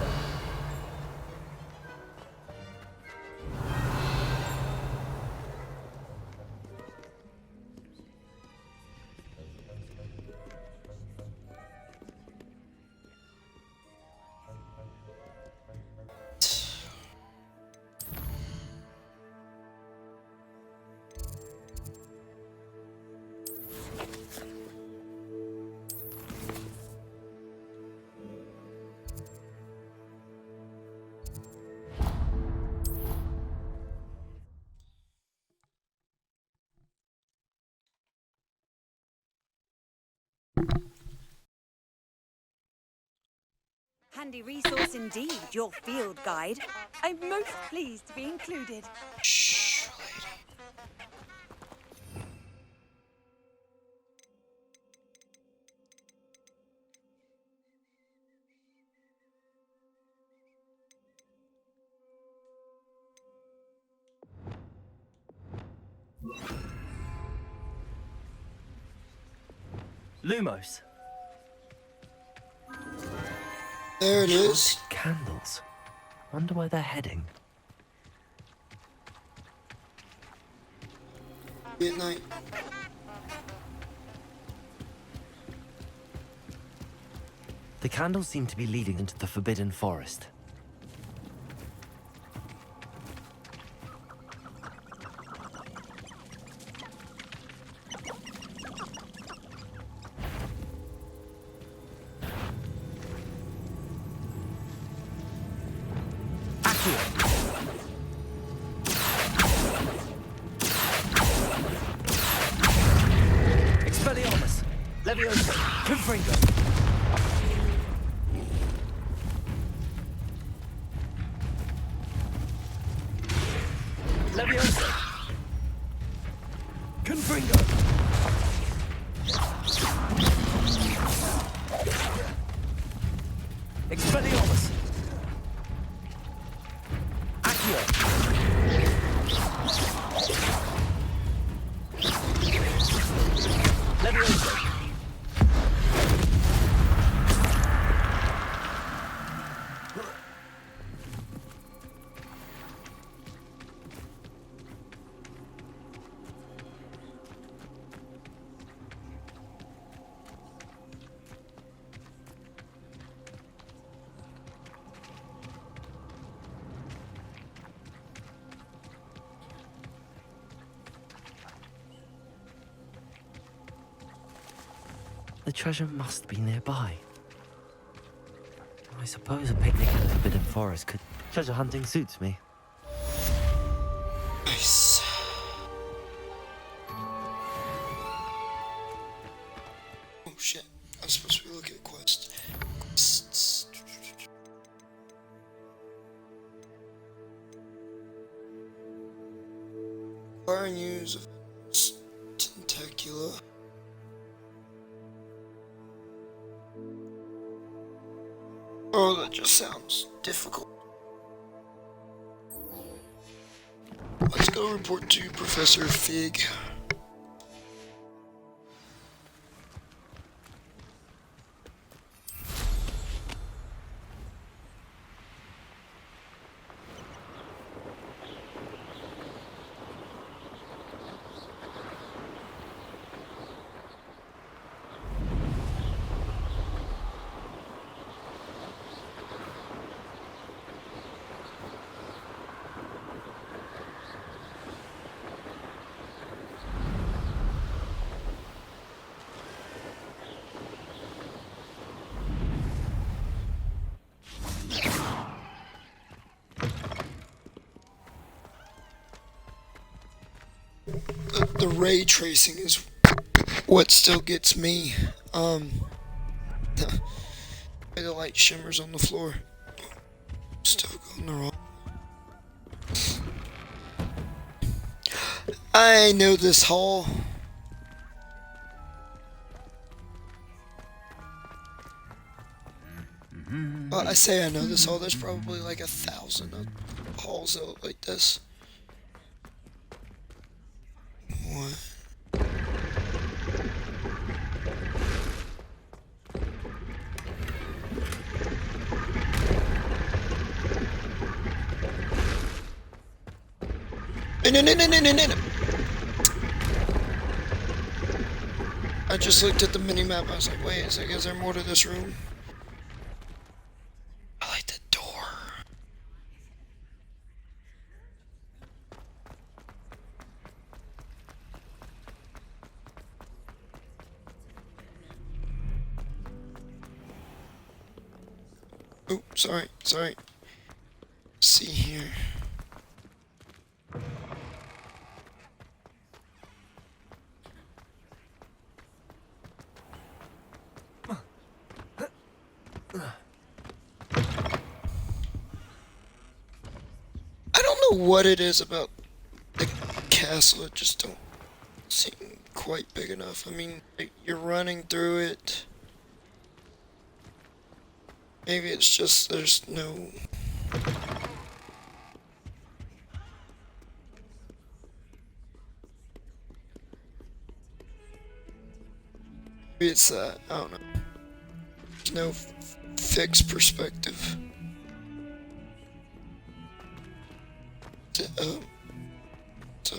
Handy resource indeed, your field guide. I'm most pleased to be included. Shh, Lumos. there it is. Candles. Wonder where they're heading. Good night. The candles seem to be leading into the Forbidden Forest. Expelliarmus! Leviosa! Confringo! Leviosa! Confringo! Expelliarmus! Accio! Leviosa. The treasure must be nearby. I suppose a picnic in the Forbidden Forest could... Treasure hunting suits me. Nice. Oh shit, I was supposed to be looking at quests. Acquire and use of tentacula. Oh, that just sounds difficult. Let's go report to Professor Fig. The ray tracing is what still gets me. The light shimmers on the floor. Still going the wrong. I know this hall. Well, I say I know this hall. There's probably like 1,000 of halls that look like this. What? No. I just looked at the mini-map. I was like, wait a second, is there more to this room? I like the door. Oh, sorry. Let's see here. I don't know what it is about the castle. It just don't seem quite big enough. I mean, you're running through it. Maybe it's just there's no... Maybe it's that. I don't know. There's no fixed perspective. So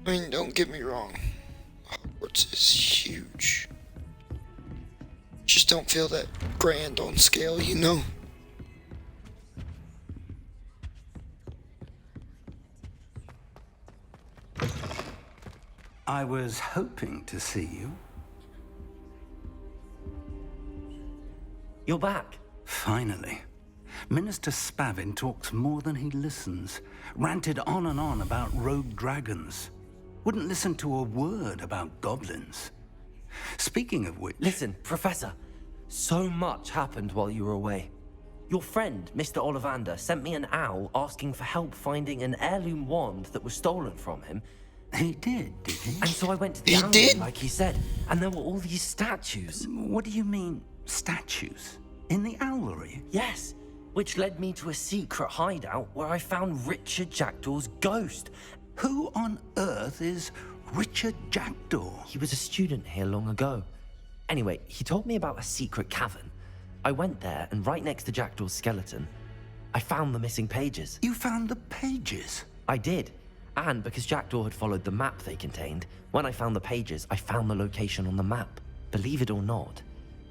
I mean, don't get me wrong. Hogwarts is huge. Just don't feel that grand on scale, you know? I was hoping to see you. You're back. Finally. Minister Spavin talks more than he listens. Ranted on and on about rogue dragons. Wouldn't listen to a word about goblins. Speaking of which... Listen, Professor. So much happened while you were away. Your friend, Mr. Ollivander, sent me an owl asking for help finding an heirloom wand that was stolen from him. He did he? And so I went to the owlroom, like he said, and there were all these statues. What do you mean, statues? In the owlery? Yes, which led me to a secret hideout where I found Richard Jackdaw's ghost. Who on earth is Richard Jackdaw? He was a student here long ago. Anyway, he told me about a secret cavern. I went there, and right next to Jackdaw's skeleton, I found the missing pages. You found the pages? I did. And because Jackdaw had followed the map they contained, when I found the pages, I found the location on the map. Believe it or not,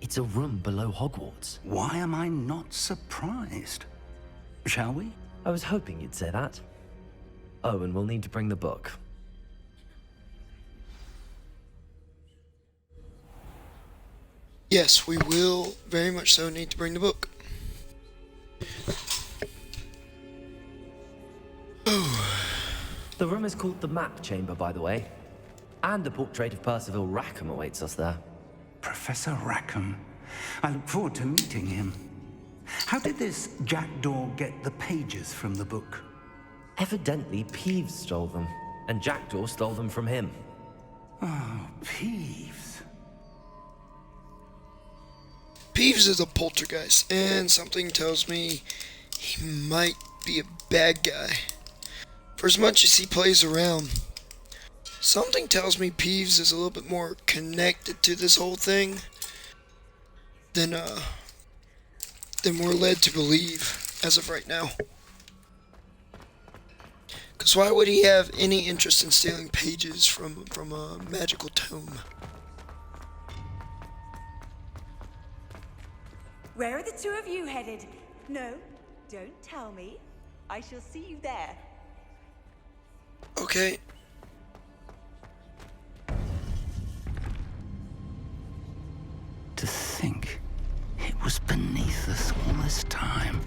it's a room below Hogwarts. Why am I not surprised? Shall we? I was hoping you'd say that. Oh, and we'll need to bring the book. Yes, we will very much so need to bring the book. The room is called the Map Chamber, by the way. And a portrait of Percival Rackham awaits us there. Professor Rackham. I look forward to meeting him. How did this Jackdaw get the pages from the book? Evidently, Peeves stole them, and Jackdaw stole them from him. Oh, Peeves. Peeves is a poltergeist, and something tells me he might be a bad guy. For as much as he plays around, something tells me Peeves is a little bit more connected to this whole thing than we're led to believe as of right now. Because why would he have any interest in stealing pages from a magical tome? Where are the two of you headed? No, don't tell me. I shall see you there. Okay. To think it was beneath us all this time.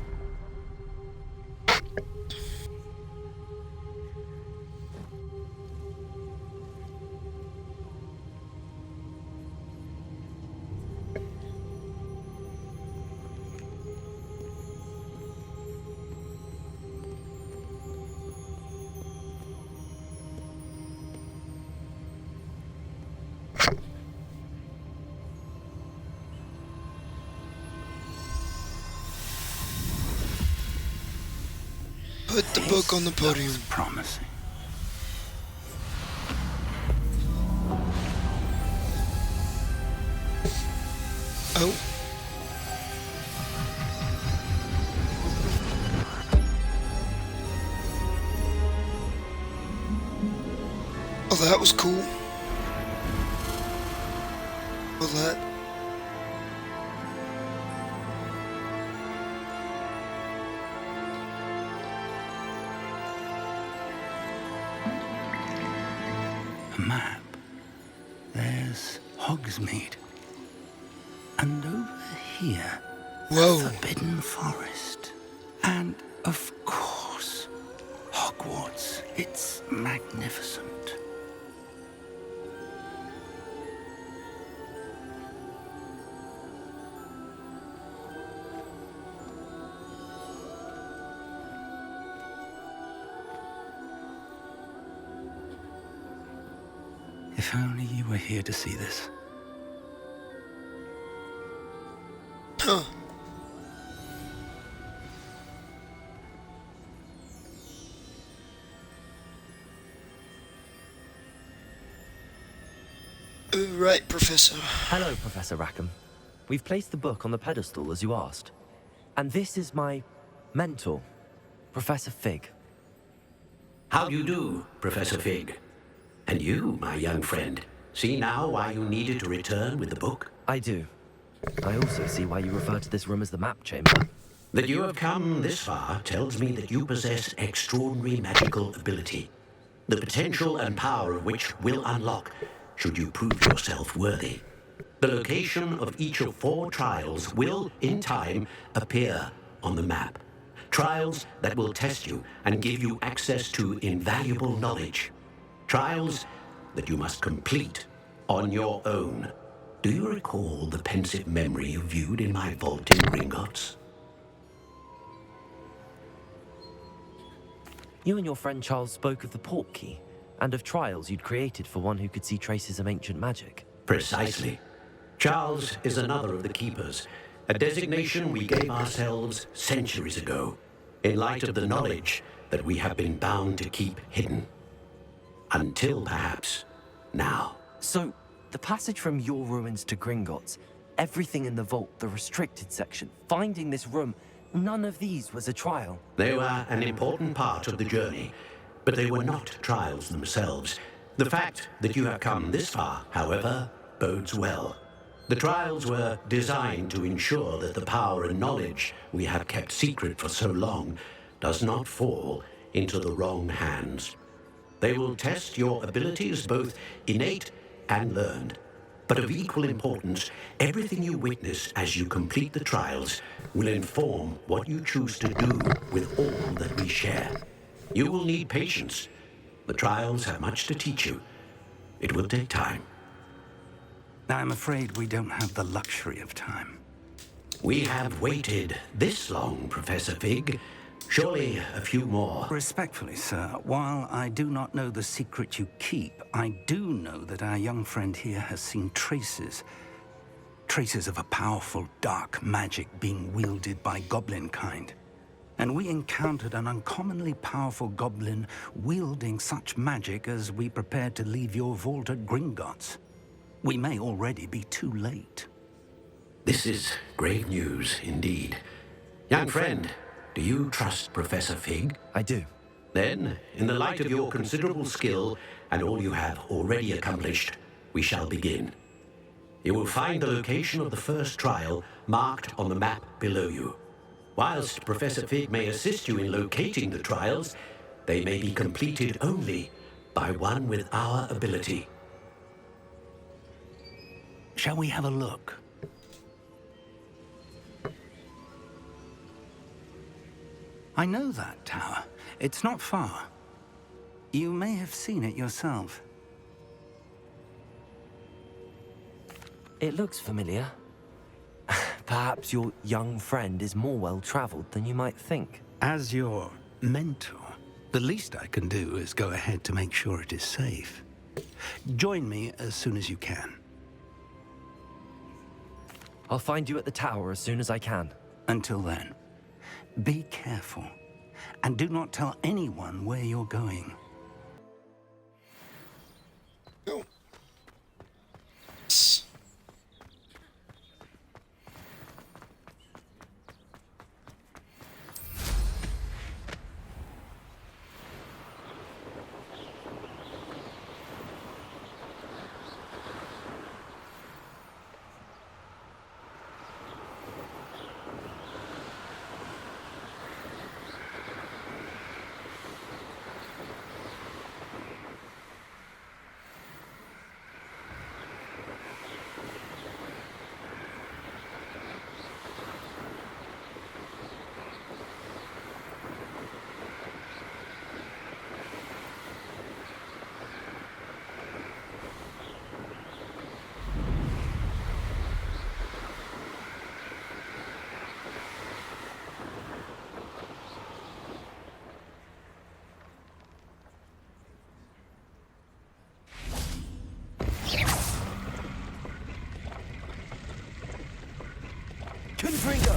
Put the book on the podium. Promising. Oh. Oh, that was cool. Well, that. A map. There's Hogsmeade. And over here, Whoa. the Forbidden Forest. And, of course, Hogwarts. It's magnificent. If only you were here to see this. Huh. Right, Professor. Hello, Professor Rackham. We've placed the book on the pedestal, as you asked. And this is my mentor, Professor Fig. How do you do, Professor Fig? And you, my young friend, see now why you needed to return with the book? I do. I also see why you refer to this room as the Map Chamber. That you have come this far tells me that you possess extraordinary magical ability, the potential and power of which will unlock should you prove yourself worthy. The location of each of 4 trials will, in time, appear on the map. Trials that will test you and give you access to invaluable knowledge. Trials that you must complete on your own. Do you recall the pensive memory you viewed in my vault in Gringotts? You and your friend Charles spoke of the portkey and of trials you'd created for one who could see traces of ancient magic. Precisely. Charles is another of the keepers, a designation we gave ourselves centuries ago, in light of the knowledge that we have been bound to keep hidden. Until perhaps now. So, the passage from your ruins to Gringotts, everything in the vault, the restricted section, finding this room, none of these was a trial. They were an important part of the journey, but they were not trials themselves. The fact that you have come this far, however, bodes well. The trials were designed to ensure that the power and knowledge we have kept secret for so long does not fall into the wrong hands. They will test your abilities, both innate and learned. But of equal importance, everything you witness as you complete the trials will inform what you choose to do with all that we share. You will need patience. The trials have much to teach you. It will take time. I'm afraid we don't have the luxury of time. We have waited this long, Professor Fig. Surely a few more. Respectfully, sir, while I do not know the secret you keep, I do know that our young friend here has seen traces of a powerful dark magic being wielded by goblin kind. And we encountered an uncommonly powerful goblin wielding such magic as we prepared to leave your vault at Gringotts. We may already be too late. This is grave news indeed. Young friend, do you trust Professor Fig? I do. Then, in the light of your considerable skill and all you have already accomplished, we shall begin. You will find the location of the first trial marked on the map below you. Whilst Professor Fig may assist you in locating the trials, they may be completed only by one with our ability. Shall we have a look? I know that tower. It's not far. You may have seen it yourself. It looks familiar. Perhaps your young friend is more well-traveled than you might think. As your mentor, the least I can do is go ahead to make sure it is safe. Join me as soon as you can. I'll find you at the tower as soon as I can. Until then, be careful, and do not tell anyone where you're going. Go. Confringo!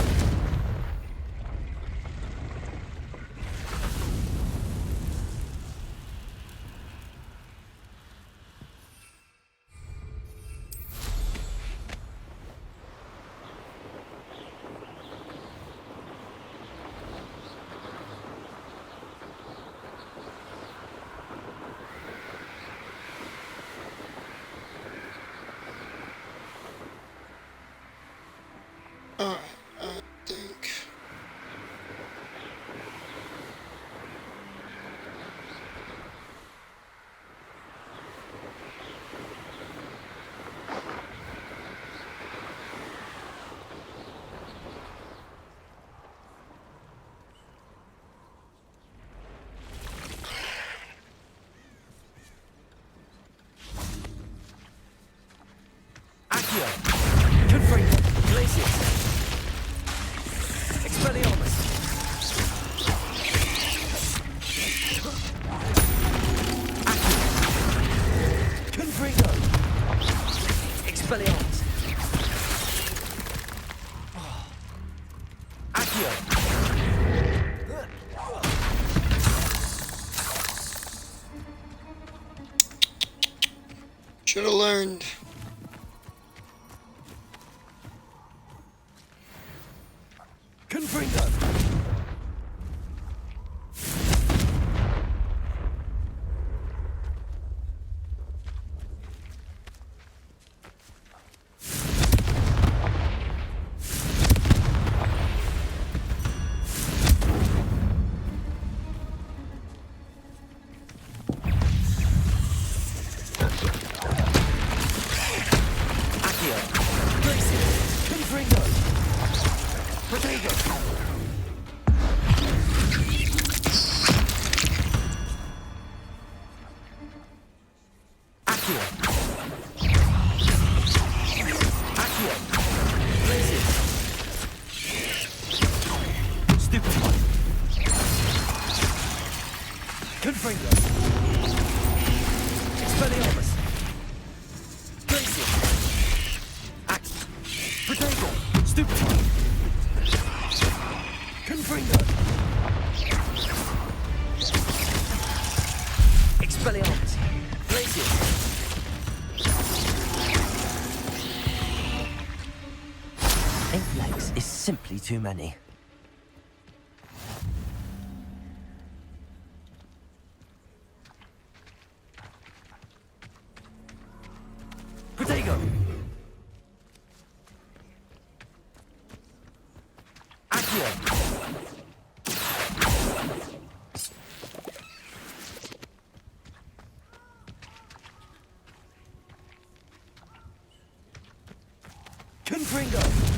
I think. Accio! Confringo! Glacius! Expelliarmus! Accio! Confringo! Expelliarmus! Oh. Should have learned. Confringo! Simply too many. Protego! Accio! Confringo!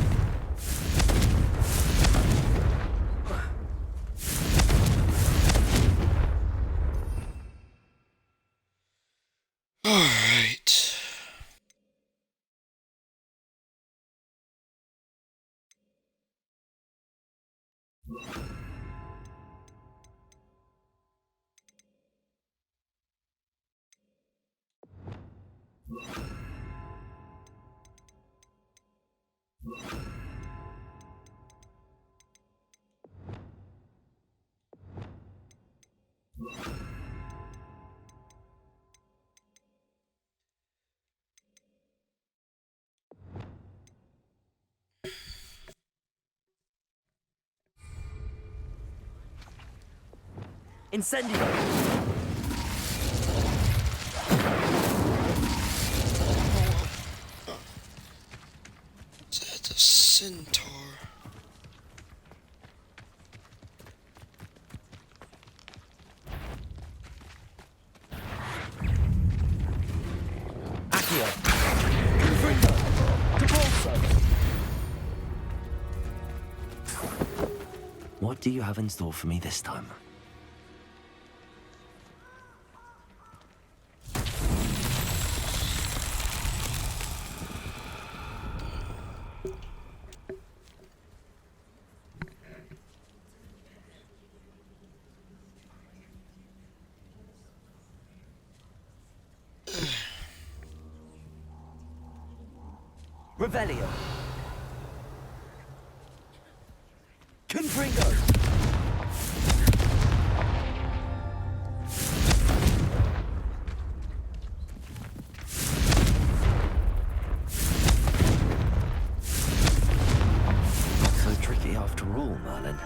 Alright. Incendio! That's a centaur. Accio! Confringo! Debolso! What do you have in store for me this time? Revelio. Confringo. Not so tricky after all, Merlin.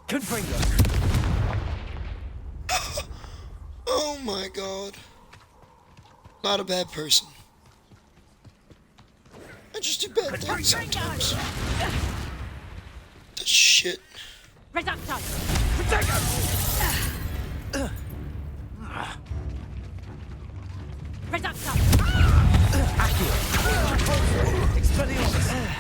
Confringo. Oh my god. Not a bad person. I just do bad things sometimes. That shit. Reducto! Reducto! Accio. Expelliarmus.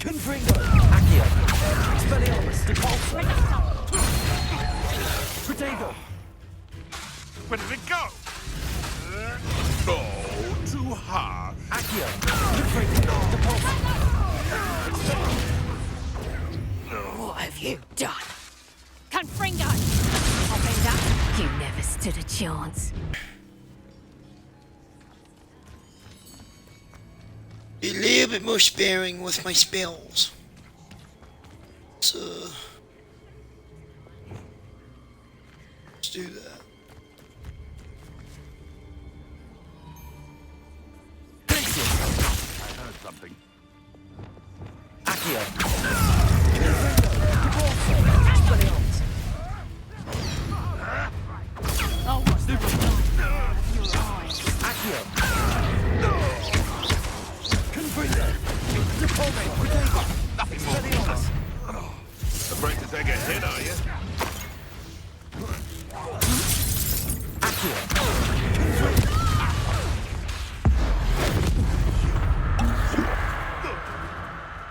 Confringo! Accio! Expelliarmus! Depulso! Protego! Where did it go? Oh, too hard. Accio! Confringo! Depulso! What have you done? Confringo! I'll be that. You never stood a chance. Be a little bit more sparing with my spells. So let's do that. I heard something. Accio! Oh, what's the Accio! Confringo! Depulso! Protego! Nothing more. Afraid to take a hit, are you? Accio!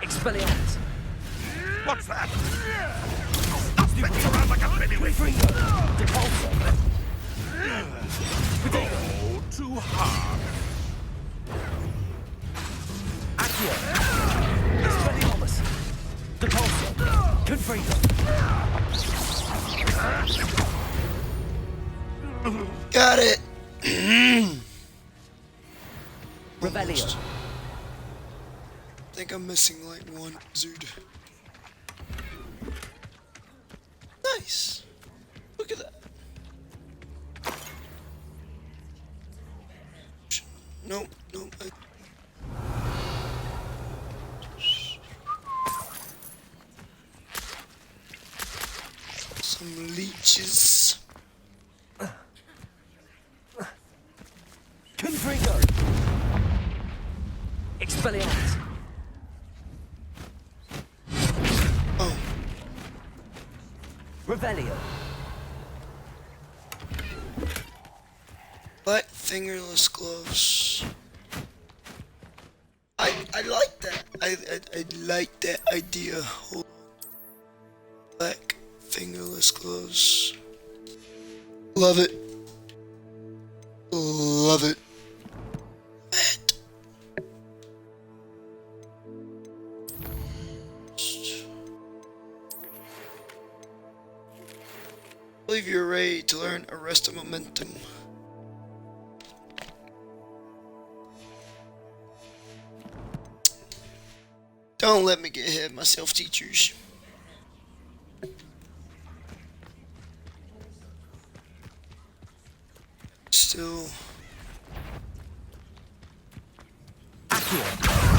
Expelliarmus! What's that? Stop spinning around like a pennyweight. Depulso! Oh, too hard. Accio! Expelliarmus! Depulso! Confringo! Got it. Revelio! I think I'm missing like one wizard. Nice. Look at that. Nope, nope. Some leeches. Confringo! Expelliarmus! Oh. Revelio! Black fingerless gloves. I like that. I like that idea. Hold on. Black fingerless gloves. Love it. Love it. I believe you're ready to learn Arrest of Momentum. Don't let me get ahead of myself, teachers. Still. Accio!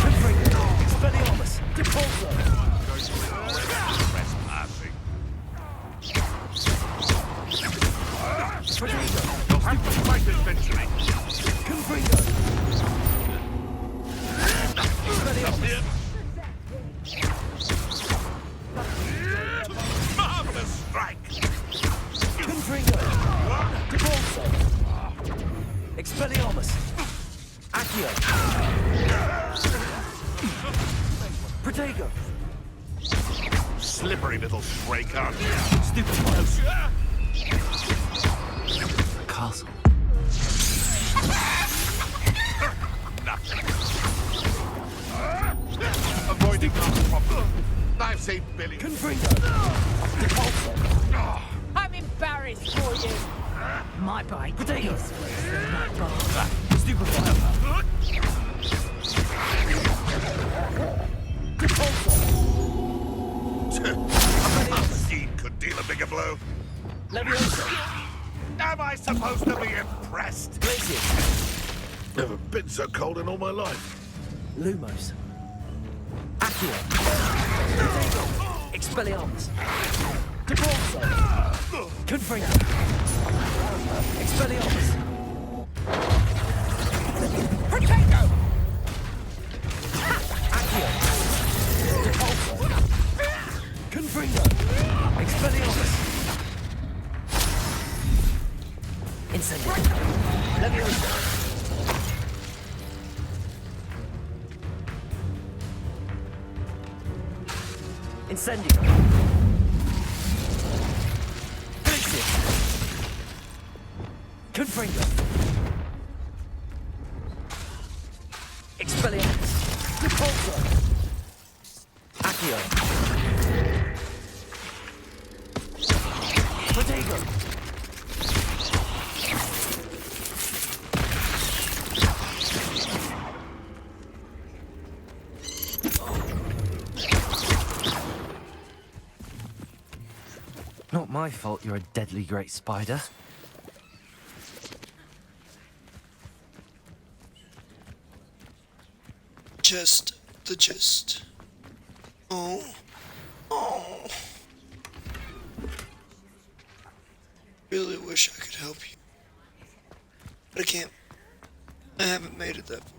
Confringo! Expelliarmus! Depulso! Trespassing. Protego! Have to fight adventuring. Confringo! Expelliarmus! Marvelous strike. Confringo! Depulso! Expelliarmus! Accio! Protego! Slippery little stray cunt. Stupid close! Castle. Nothing. Avoiding the problem. I've seen Billy. Confringo! Depulso! I'm embarrassed for you. My bite. Protego! Not bad. Stupefy! A seed could deal a bigger blow. Leviosa! Am I supposed to be impressed? Glacius! Never been so cold in all my life. Lumos! Accio! Protego! Expelliarmus! Depulso! Confringo! Expelliarmus! Protego! Accio! Depulso! Confringo! Expelliarmus! Incendio! Leviosa! Incendio. Glacier. Confringo. Expelliarmus. Repulsor. Accio. Protego. Not my fault you're a deadly great spider. Just the gist. Oh. Oh. Really wish I could help you. But I can't. I haven't made it that far.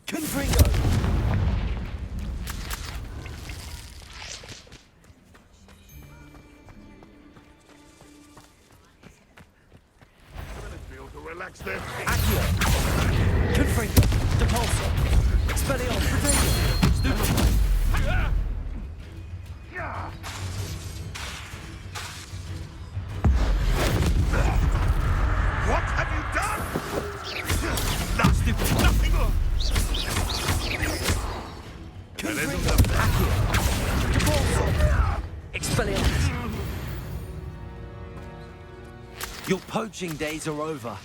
Confringo. Relax there. Accio. Confringo. Depulso. Expelliarmus. Protego. Stupefy. What have you done? Not stupid. Nothing more. Confringo. Accio. Depulso. Expelliarmus. Your poaching days are over.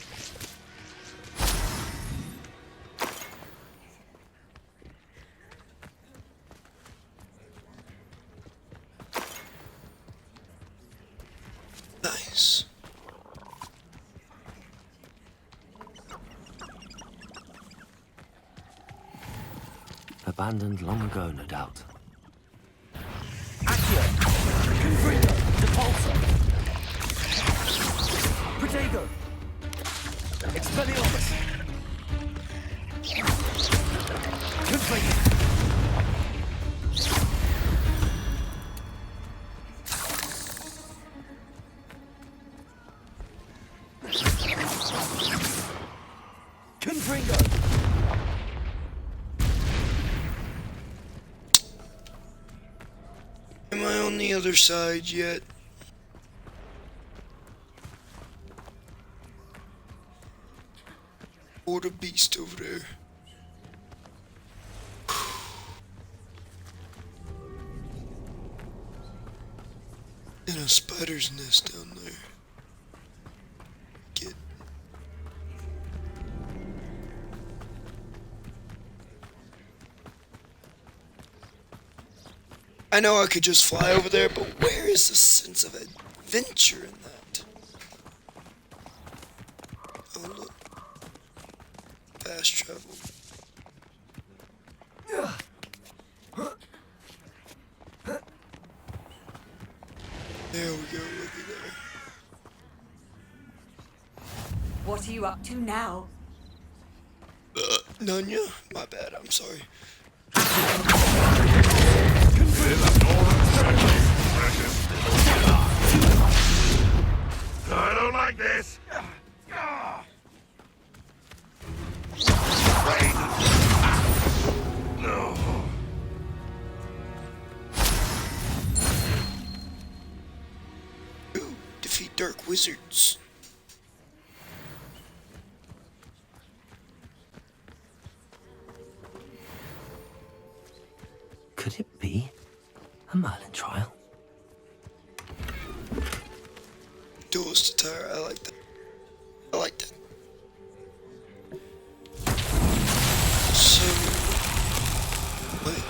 Nice. Abandoned long ago, no doubt. Accio. Confringo. Depulso. Protego. Expelliarmus. Confringo. Confringo. Am I on the other side yet? Or the beast over there. And a spider's nest down there. Get. I know I could just fly over there, but where is the sense of adventure in that? Oh look. Fast travel. There we go, looky there. What are you up to now? Nunya? My bad, I'm sorry. I don't like this. No. Ooh, defeat dark wizards. Could it be a Merlin trial? Duelist attire, I like that. I like that. So, wait.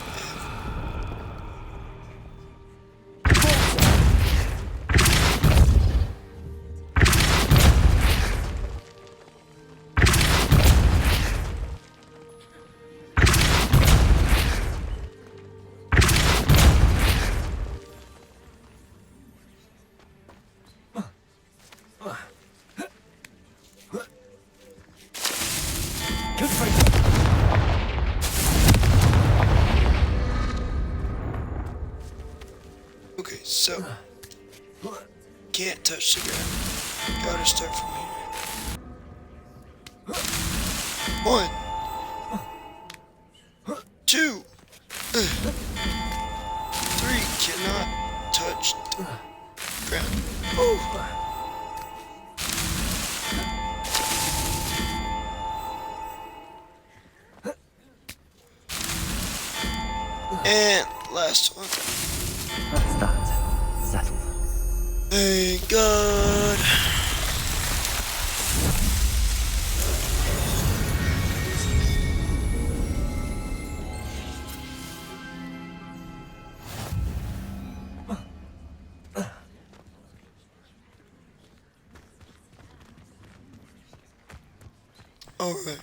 So, can't touch the ground. Gotta start from here. 1, 2, 3. Cannot touch the ground. Ooh. And last one. That's that. Settled. Thank God. All right.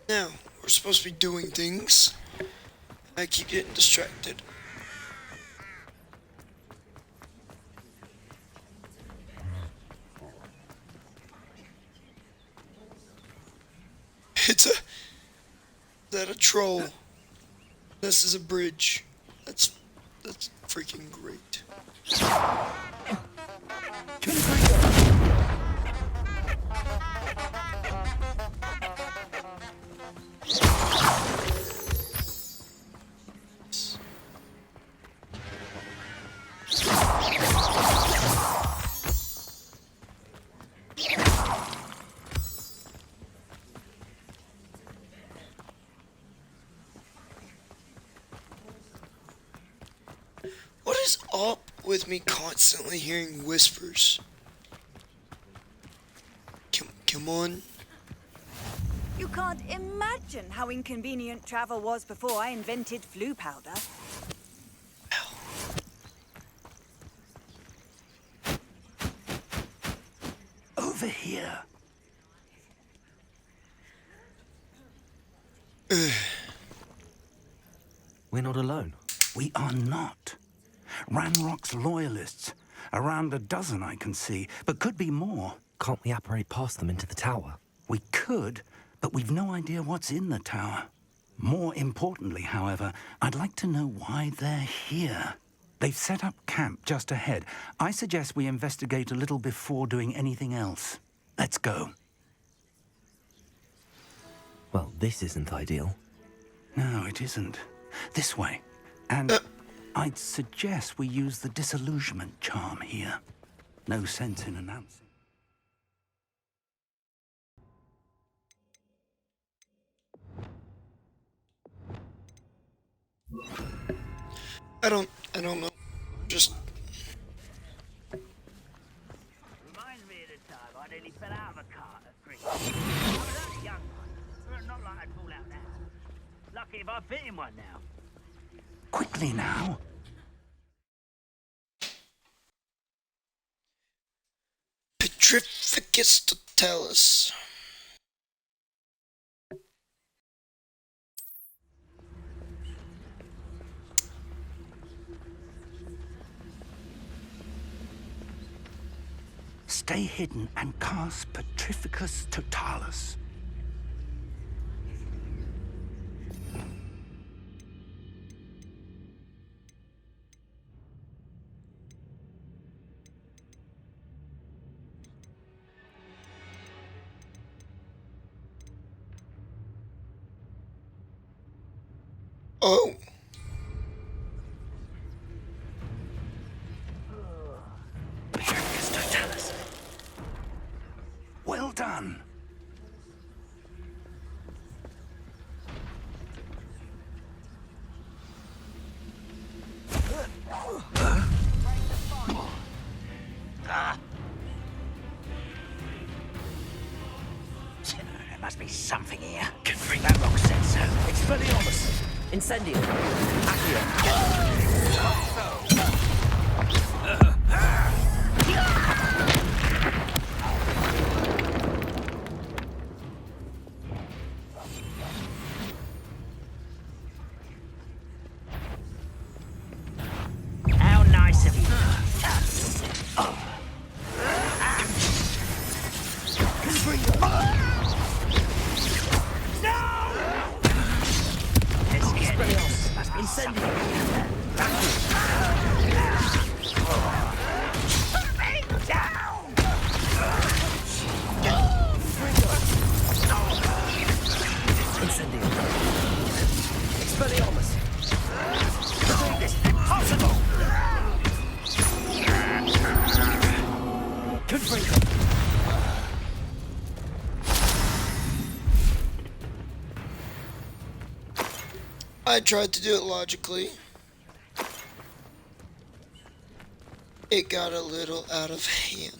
Now, we're supposed to be doing things. I keep getting distracted. Is that a troll? This is a bridge. That's freaking great. What is up with me constantly hearing whispers? Come on. You can't imagine how inconvenient travel was before I invented flu powder. Over here. We're not alone. We are not. Ranrock's loyalists. Around a dozen I can see, but could be more. Can't we apparate past them into the tower? We could, but we've no idea what's in the tower. More importantly, however, I'd like to know why they're here. They've set up camp just ahead. I suggest we investigate a little before doing anything else. Let's go. Well, this isn't ideal. No, it isn't. This way. And I'd suggest we use the disillusionment charm here. No sense in announcing. I don't know. Just Reminds me of the time I nearly fell out of a cart at 3. I was only young, but not like I'd fall out now. Lucky if I fit in one now. Quickly now. Petrificus totalis. Stay hidden and cast Petrificus totalis. Oh. Petrificus totalis. Well done. There must be something here. That rock said so. Expelliarmus! Incendio! Accio! How nice of you. Let's get this. I tried to do it logically. It got a little out of hand.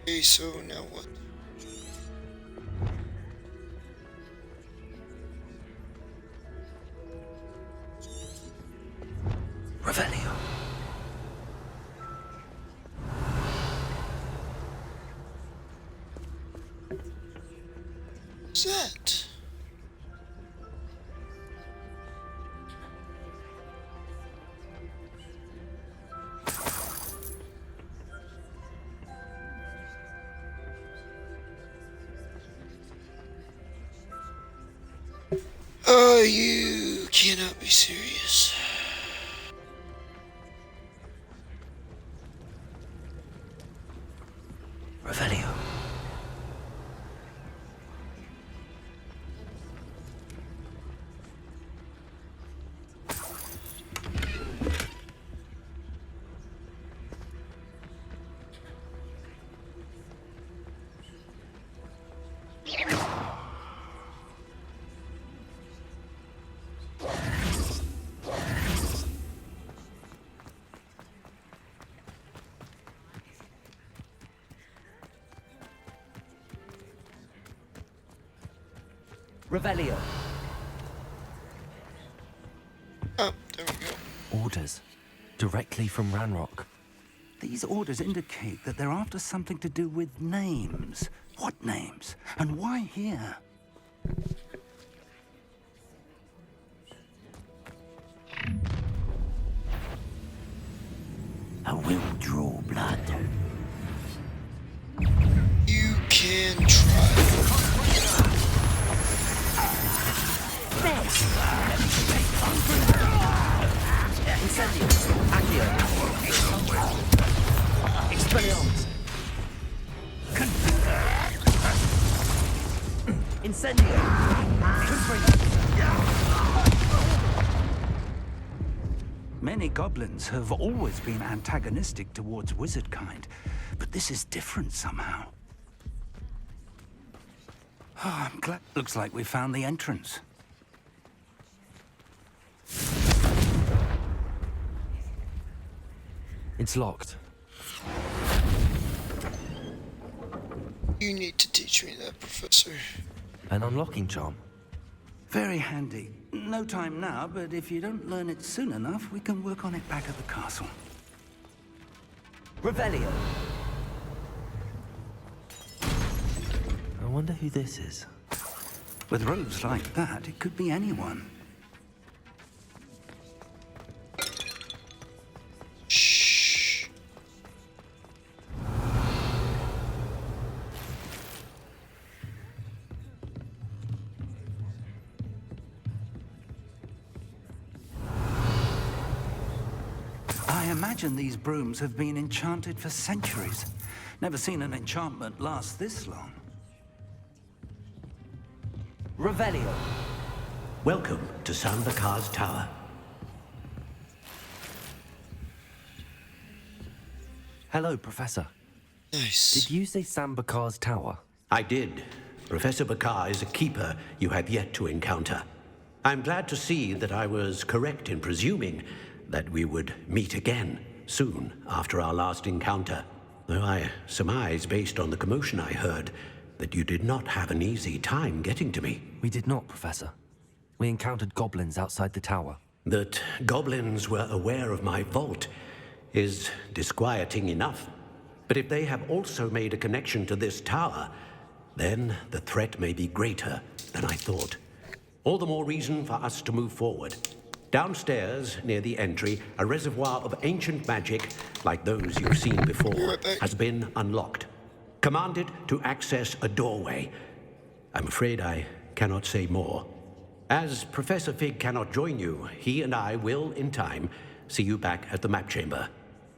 Okay, so now what? Revelio. What's that? Oh, you cannot be serious. Revelio. Revelio. Oh, there we go. Orders. Directly from Ranrock. These orders indicate that they're after something to do with names. What names? And why here? I will draw blood. You can try. Incendio. Accio. Expelliarmus. Incendio. Many goblins have always been antagonistic towards wizard kind, but this is different somehow. Oh, I'm glad. Looks like we found the entrance. It's locked. You need to teach me that, Professor. An unlocking charm. Very handy. No time now, but if you don't learn it soon enough, we can work on it back at the castle. Revelio. I wonder who this is. With robes like that, it could be anyone. Shh. I imagine these brooms have been enchanted for centuries. Never seen an enchantment last this long. Revelio. Welcome to Sambakar's Tower. Hello, Professor. Nice. Did you say Sambakar's Tower? I did. Professor Bakar is a keeper you have yet to encounter. I'm glad to see that I was correct in presuming that we would meet again soon after our last encounter. Though I surmise, based on the commotion I heard, that you did not have an easy time getting to me. We did not, Professor. We encountered goblins outside the tower. That goblins were aware of my vault is disquieting enough. But if they have also made a connection to this tower, then the threat may be greater than I thought. All the more reason for us to move forward. Downstairs, near the entry, a reservoir of ancient magic, like those you've seen before, has been unlocked. Commanded to access a doorway. I'm afraid I cannot say more. As Professor Fig cannot join you, he and I will, in time, see you back at the map chamber.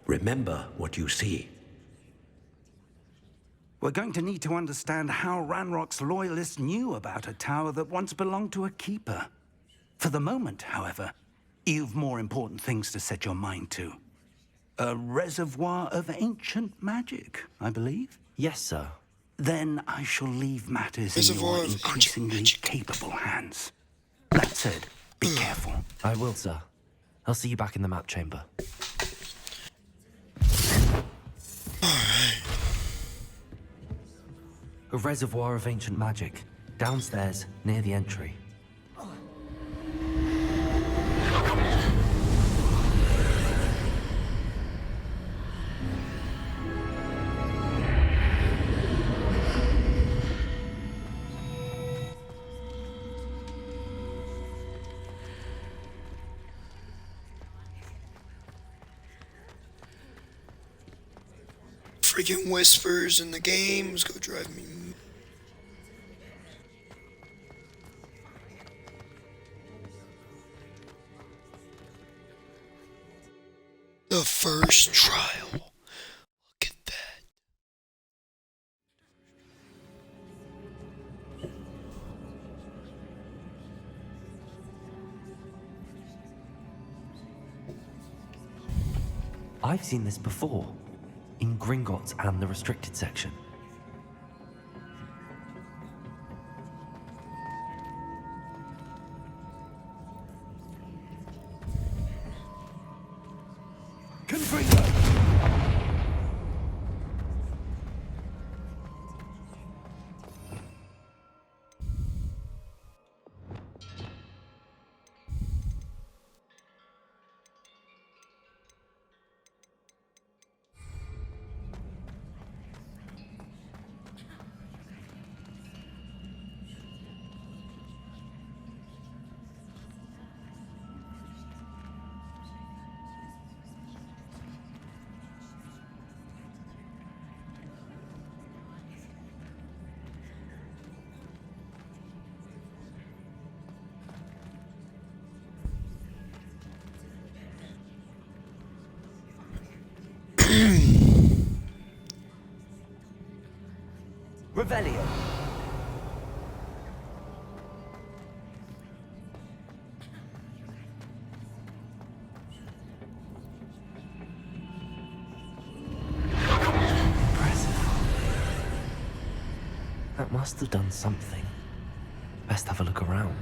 Remember what you see. We're going to need to understand how Ranrock's loyalists knew about a tower that once belonged to a keeper. For the moment, however, you've more important things to set your mind to. A reservoir of ancient magic, I believe? Yes, sir. Then I shall leave matters in your increasingly capable hands. That said, be careful. I will, sir. I'll see you back in the map chamber. A reservoir of ancient magic. Downstairs, near the entry. Freaking whispers in the games go drive me. The first trial. Look at that. I've seen this before. In Gringotts and the restricted section. Revelio. Impressive. That must have done something. Best have a look around.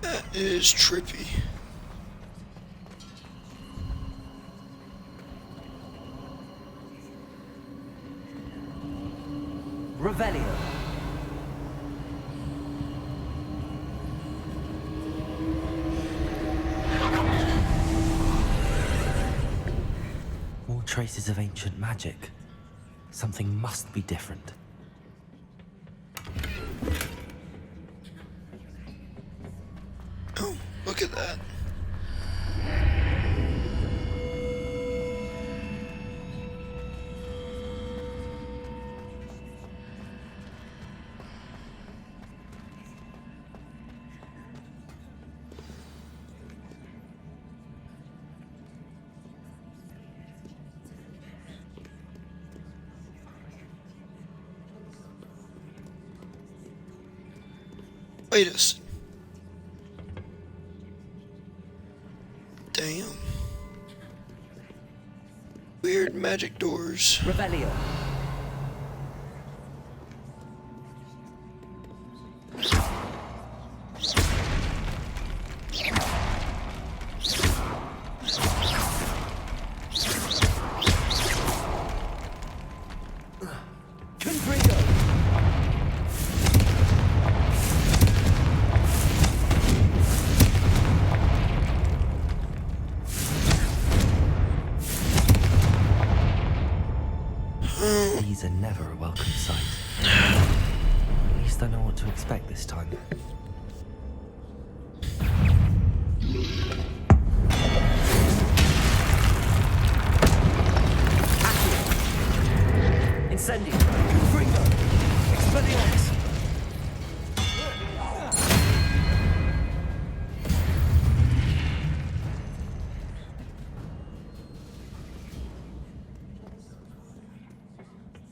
That is trippy. Revelio. More traces of ancient magic. Something must be different. Oh, look at that. Wait a second. Damn. Weird magic doors. Revelio. These are never a welcome sight. At least I know what to expect this time. Incendio! Confringo! Expelliarmus!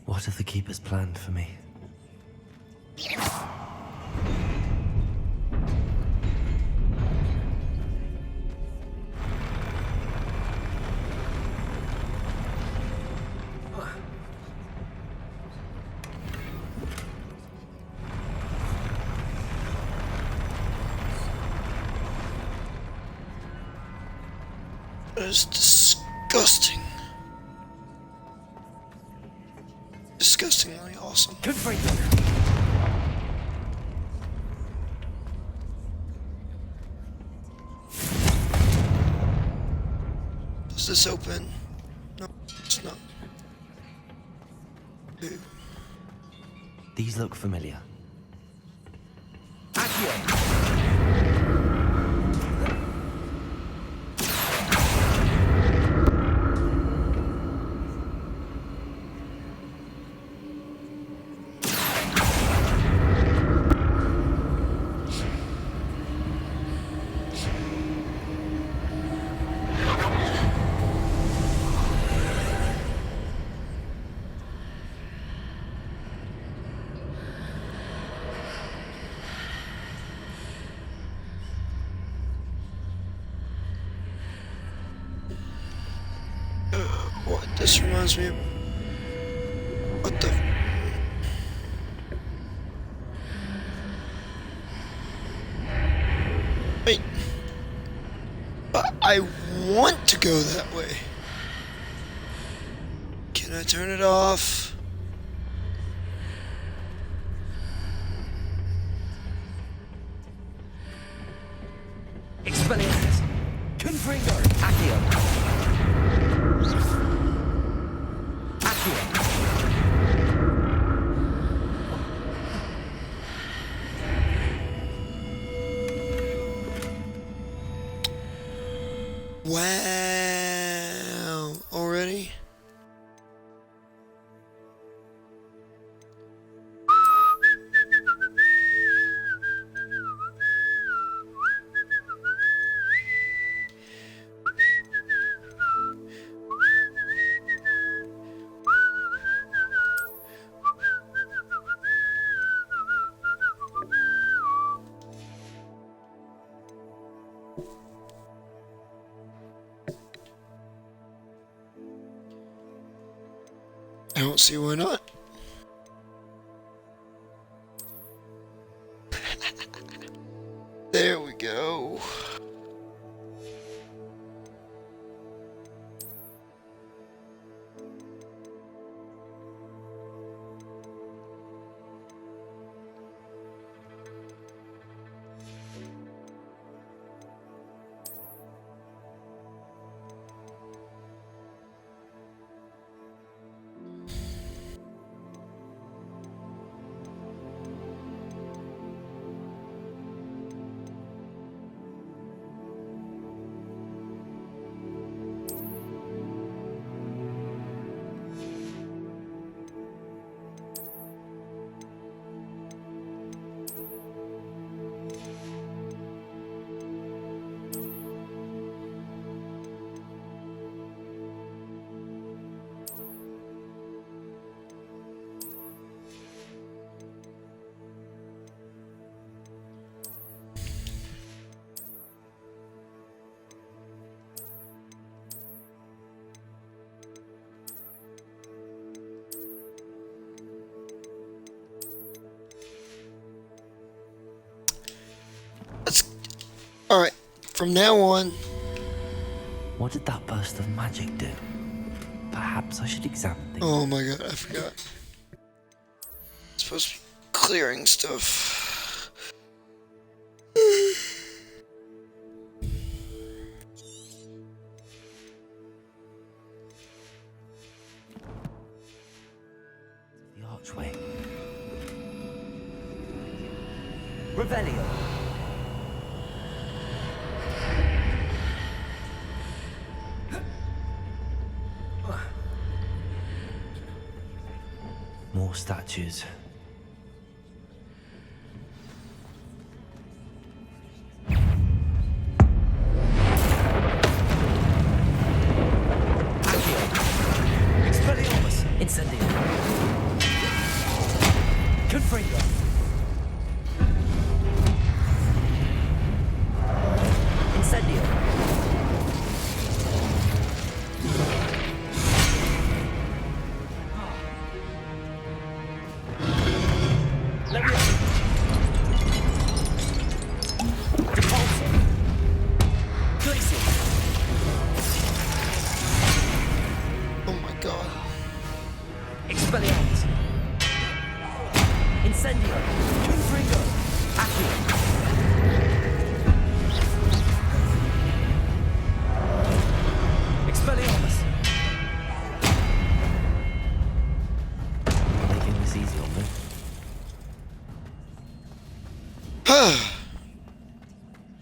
What have the Keepers planned for me? That is disgusting. Disgustingly awesome. Does this open? No, it's not. Ew. These look familiar. What? This reminds me of... What the... Wait. But I want to go that way. Can I turn it off? Expelliarmus! Confringo! Accio! Wow. Already? I don't see why not. There we go. from now on. What did that burst of magic do? Perhaps I should examine things. Oh my god, I forgot. It's supposed to be clearing stuff. The archway. Revelio. More statues. Expelliarmus! Incendio! Confringo! Incendio! Oh my god. Expelliarmus! Incendio! Confringo! Accio! Expelliarmus! Making this easy on me.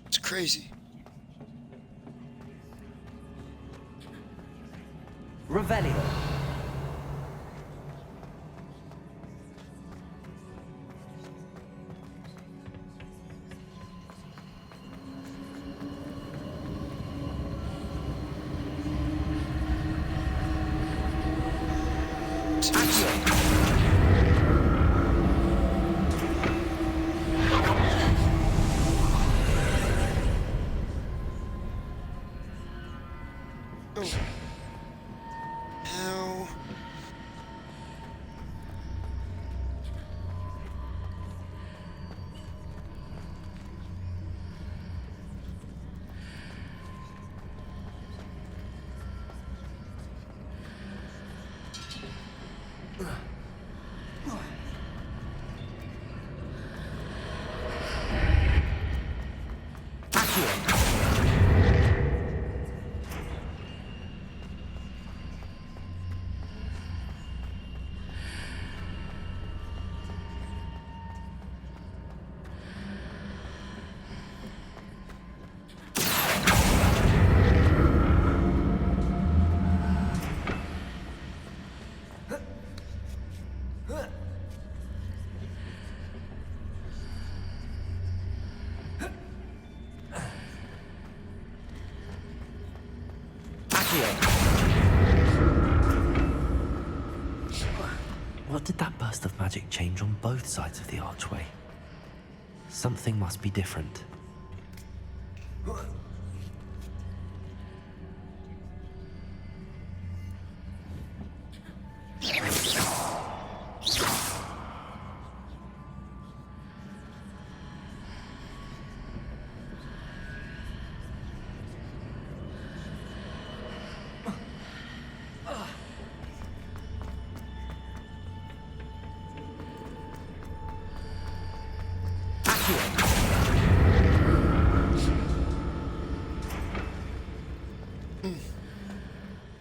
It's crazy. Revelio. Oh. How? What did that burst of magic change on both sides of the archway? Something must be different.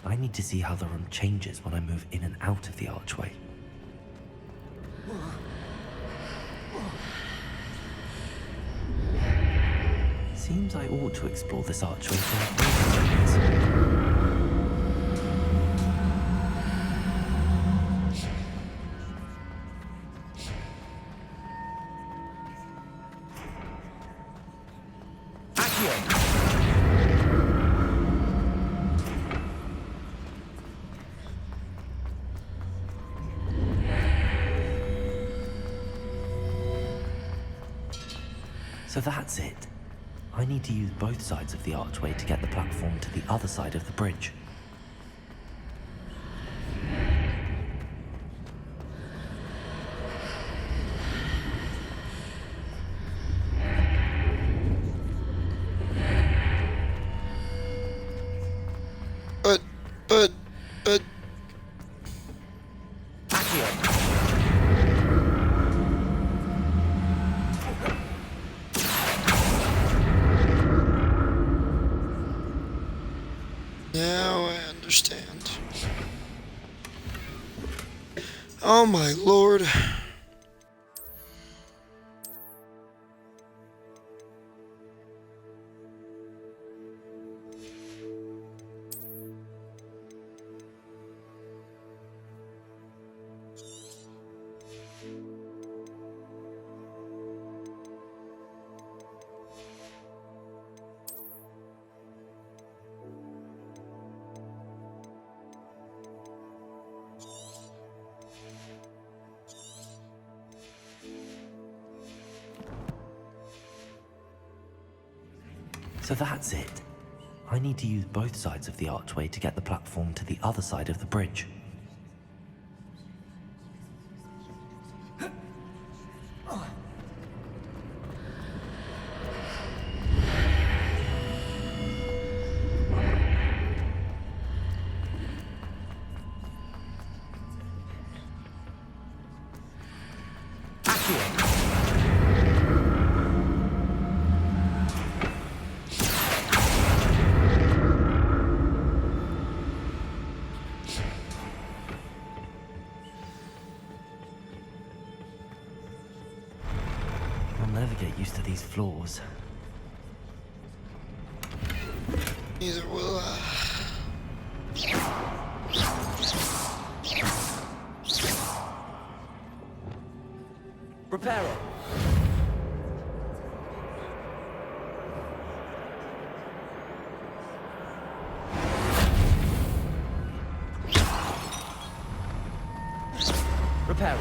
I need to see how the room changes when I move in and out of the archway. Seems I ought to explore this archway from both sides. So that's it. I need to use both sides of the archway to get the platform to the other side of the bridge. Oh my lord. So that's it. I need to use both sides of the archway to get the platform to the other side of the bridge. I'll never get used to these floors. Neither will I. Prepare it. Repair it.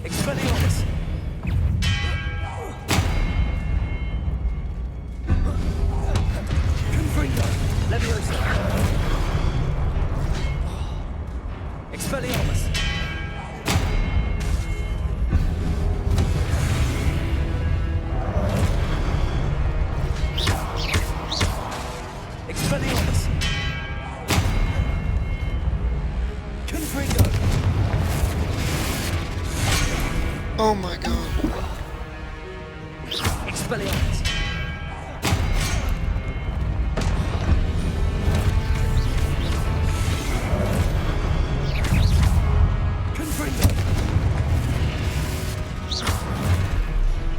Expelliarmus! Confringo! Leviosa! Expelliarmus! Expelliarmus! Confringo! Oh my god. Expelliarmus! Confringo!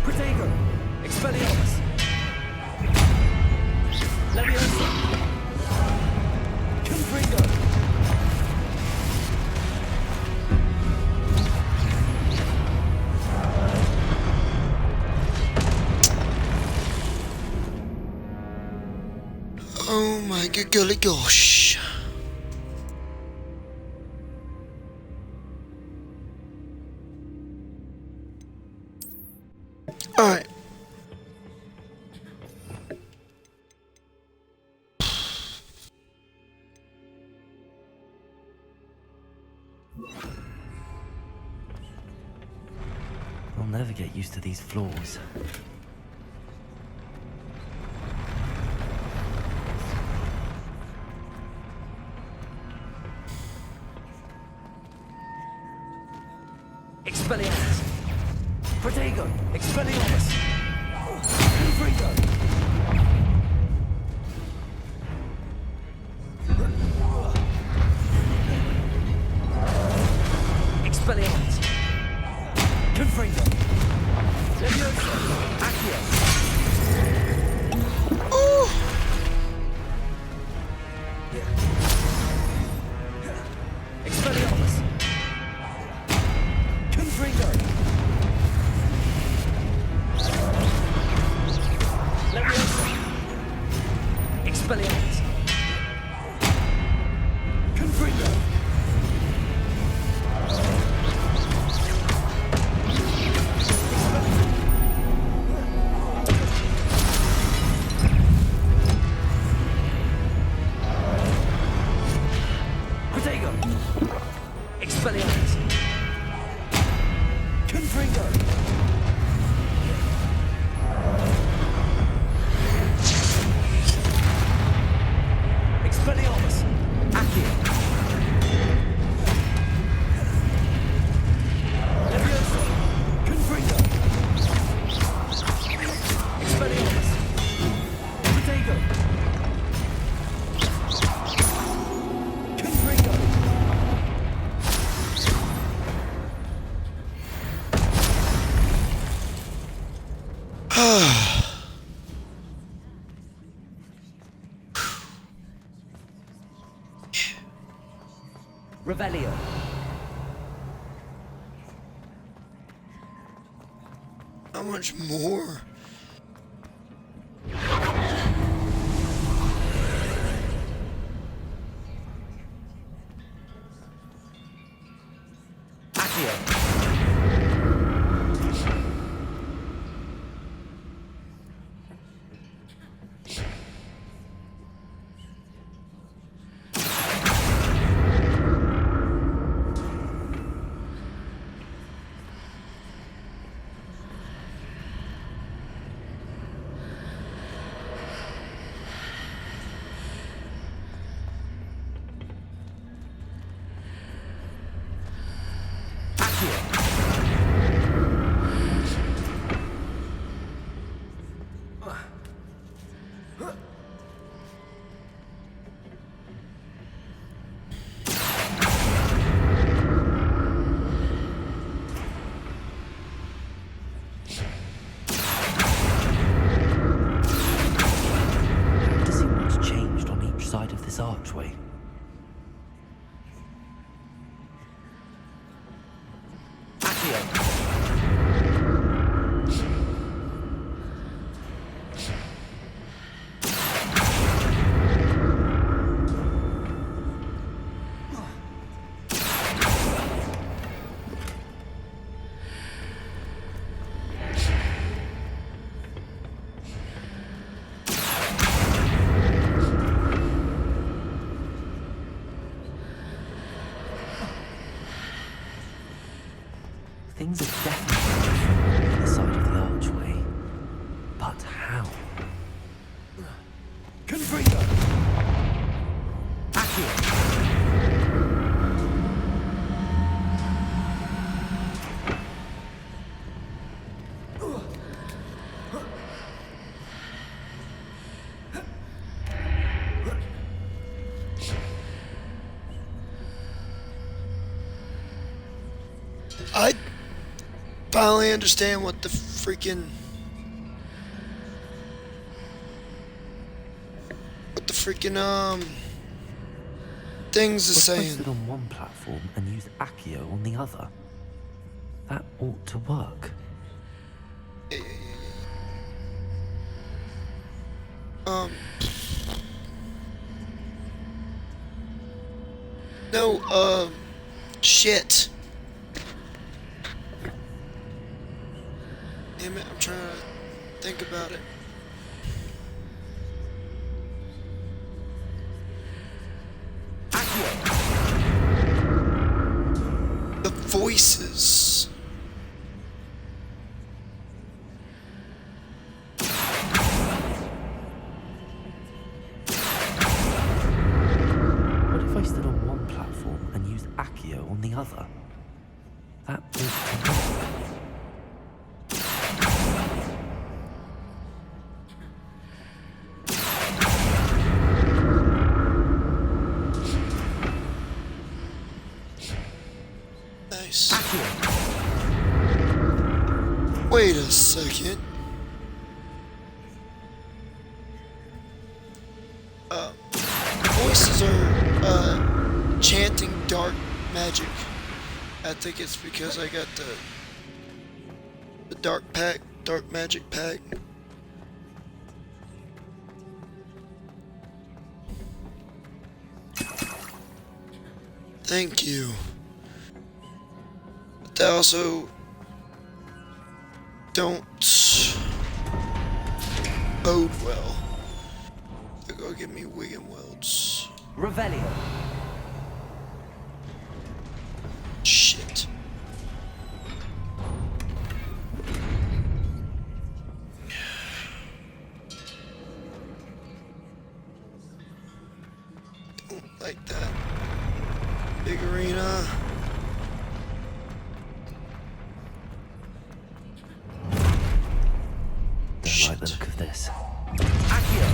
Protego! Expelliarmus! Leviosa! Confringo! Oh my good golly gosh. Alright. I'll never get used to these floors. Expelliarmus! Protego! Expelliarmus! Confringo! Expelliarmus! Confringo! Leviosa! Accio! Ooh! Expelliarmus! Confringo! Leviosa! Expelliarmus! Confringo! Protego! Expelliarmus! Accio! Leviosa! Confringo! Expelliarmus! Protego! Confringo! Revelio. How much more? Does seem what's changed on each side of this archway. Things are definitely different on the side of the archway. But how? Confringo! I finally understand what the freaking things are We're saying. posted on one platform and use Accio on the other. That ought to work. No, shit. Damn it, I'm trying to think about it. The voices. What if I stood on one platform and used Accio on the other? That ought to work. Nice. Wait a second. The voices are chanting dark magic. I think it's because I got the dark magic pack. Thank you. But they also don't bode well. They're gonna give me Wigan welds. Revelio. Shit. like that. Big arena. Don't like the look of this. Accio!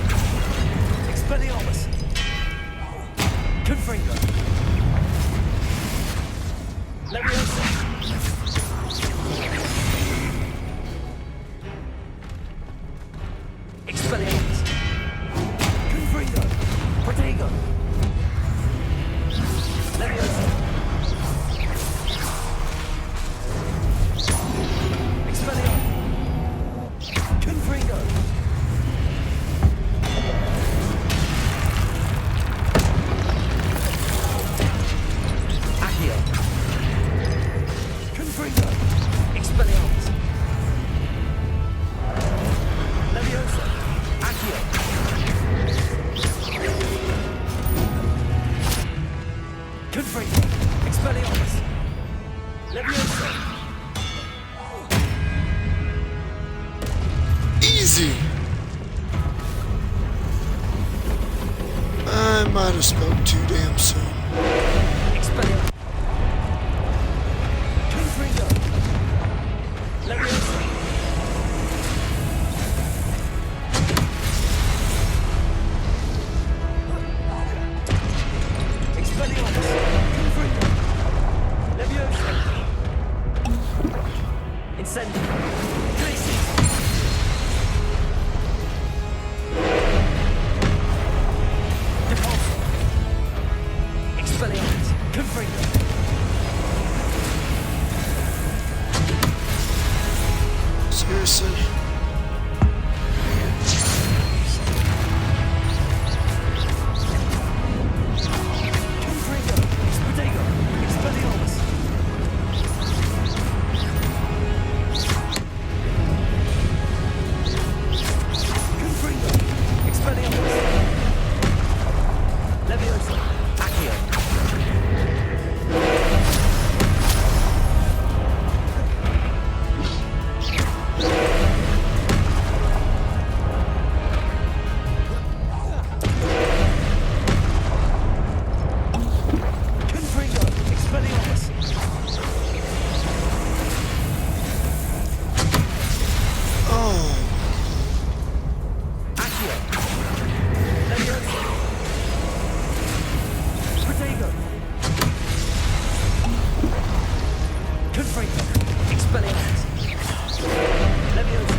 Expelliarmus! Confringo! Leviosa! Expelliarmus! Confringo! Protego! Leviosa! Expelliarmus! Confringo! Accio! Confringo! Expelliarmus! Leviosa! Accio! Confringo! Expelliarmus! Leviosa! Easy. I might have spoke too damn soon. Expelliarmus! Confringo! Leviosa! Expelliarmus! Confringo! Leviosa! Incendio! Glacier! Depulso! Expelliarmus! Confringo! Seriously? Confringo! Protego! Expelliarmus! Confringo! Expelliarmus! Leviosa! Accio! Confringo! Expelliarmus! Oh, Accio! Leviosa! Protego! Confringo! Expelliarmus! Leviosa!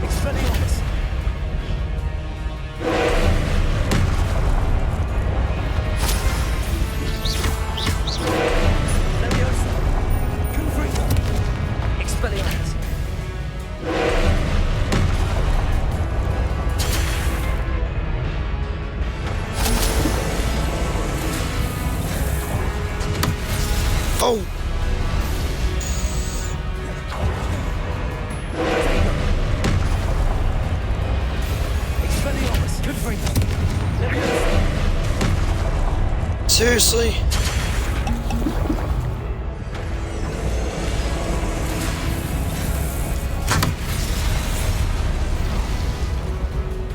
Expelliarmus! Leviosa! Confringo! Expelliarmus! oh, Expelliarmus! Confringo! Leviosa! seriously?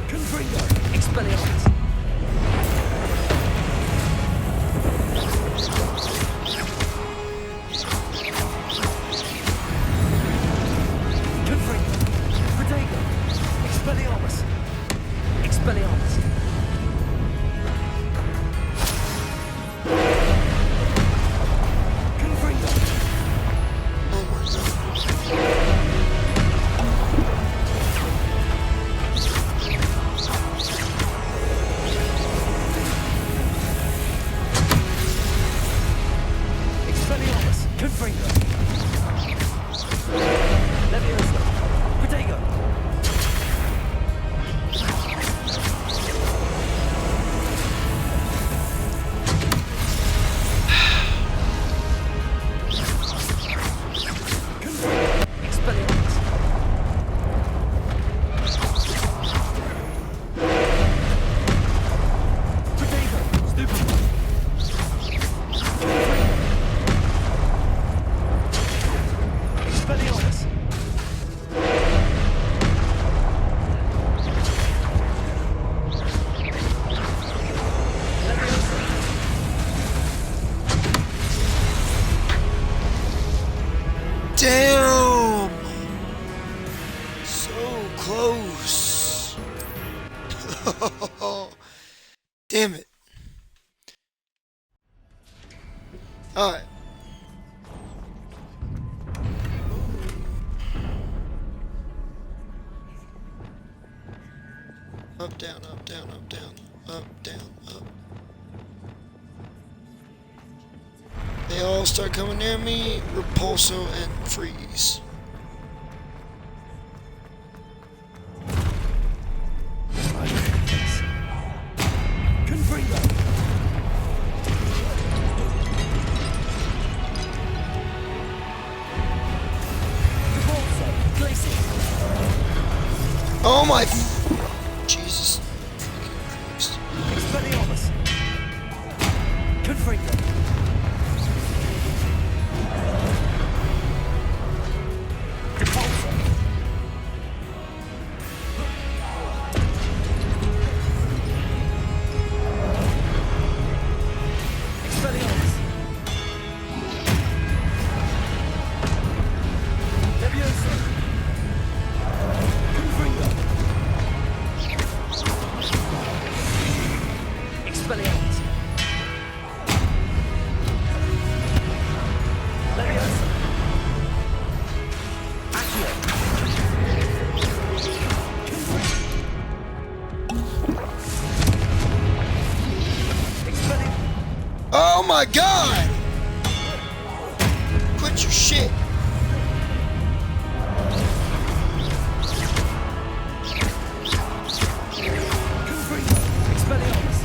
Confringo! Expelliarmus! Confringo! Protego! Expelliarmus! Expelliarmus! Damn it. Alright. Up, down, up, down, up, down, up, down, up. They all start coming near me. Repulso and freeze. Oh my Jesus freaking Christ. Expelliarmus. Confringo. Repulsor. Expelliarmus. Levioso. Confringo. Expelliarmus. Levioso. Accio. Expelliarmus. Oh my god! Quit your shit. Expelliarmus.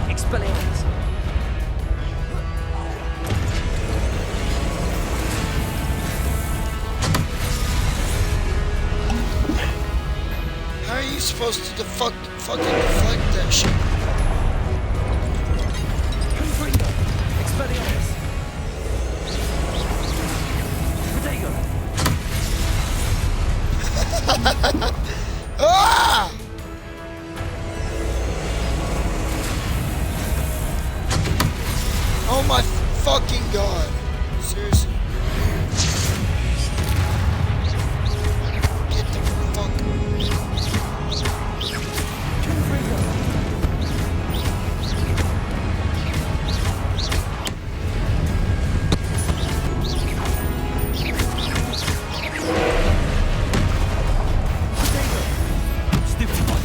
Expelliarmus. How are you supposed to fucking deflect that shit? Confringo. Expelliarmus. Protego. Ah! Oh my fucking god. Seriously. Get the fuck. Stupid one.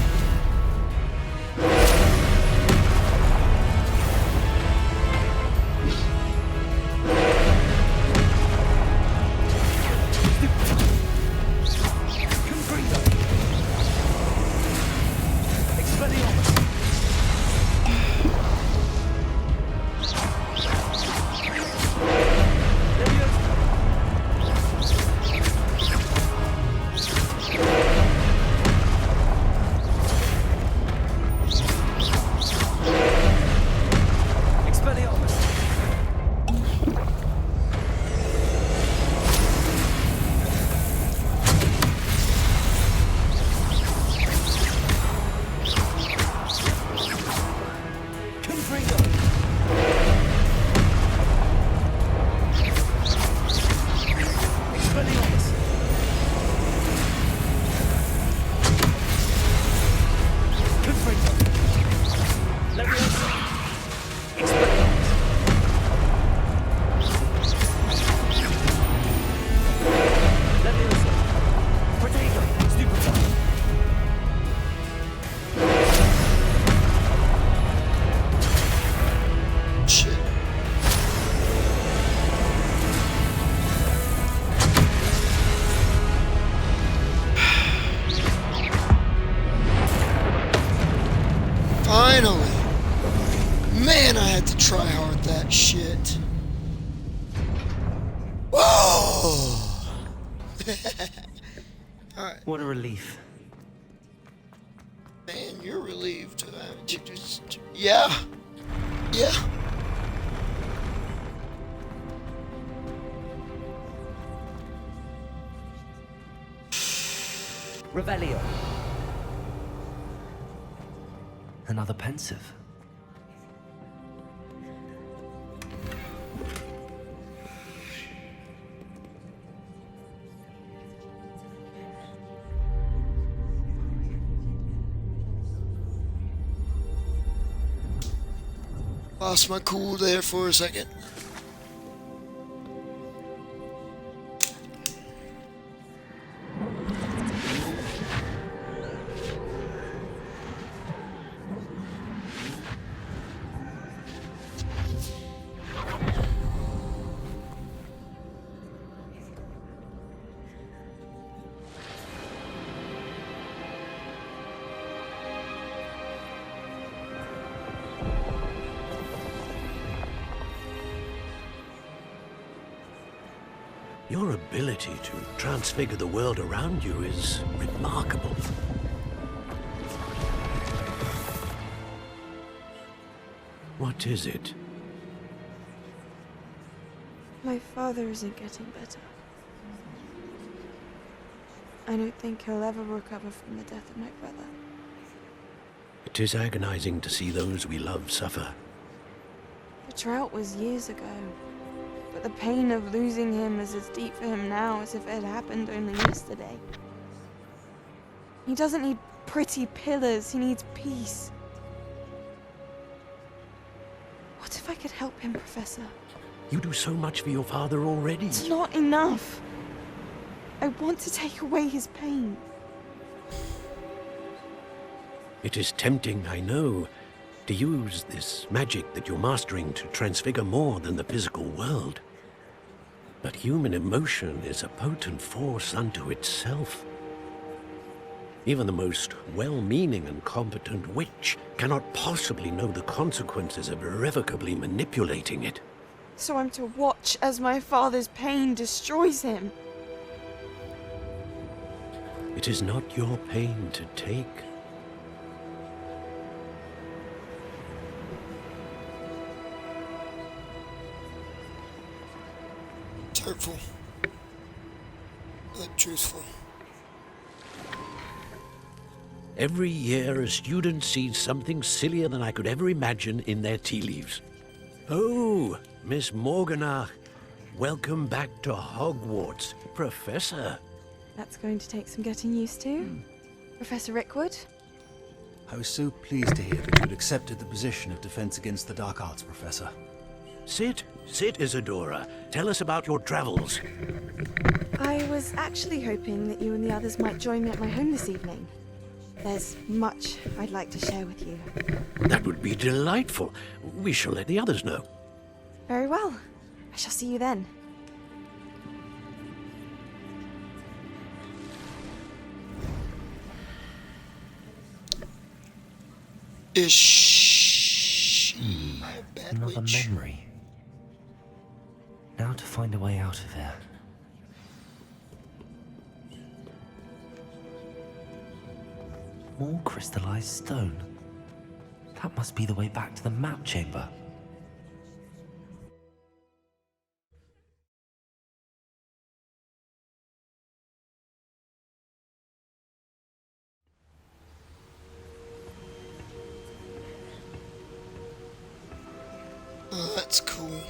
Finally! Man, I had to try hard that shit. Whoa! Alright. What a relief. Man, you're relieved. Yeah. Yeah. Revelio. Another pensive. Lost my cool there for a second. Your ability to transfigure the world around you is remarkable. What is it? My father isn't getting better. I don't think he'll ever recover from the death of my brother. It is agonizing to see those we love suffer. The drought was years ago, but the pain of losing him is as deep for him now as if it had happened only yesterday. He doesn't need pretty pillars, he needs peace. What if I could help him, Professor? You do so much for your father already. It's not enough. I want to take away his pain. It is tempting, I know, to use this magic that you're mastering to transfigure more than the physical world. But human emotion is a potent force unto itself. Even the most well-meaning and competent witch cannot possibly know the consequences of irrevocably manipulating it. So I'm to watch as my father's pain destroys him. It is not your pain to take. It's hurtful, but truthful. Every year, a student sees something sillier than I could ever imagine in their tea leaves. Oh, Miss Morganach, welcome back to Hogwarts, Professor. That's going to take some getting used to. Professor Rickwood? I was so pleased to hear that you'd accepted the position of Defense Against the Dark Arts, Professor. Sit, Isadora. Tell us about your travels. I was actually hoping that you and the others might join me at my home this evening. There's much I'd like to share with you. That would be delightful. We shall let the others know. Very well. I shall see you then. Is she a bad Another witch? memory. Now to find a way out of here. More crystallized stone. That must be the way back to the map chamber. Oh, that's cool.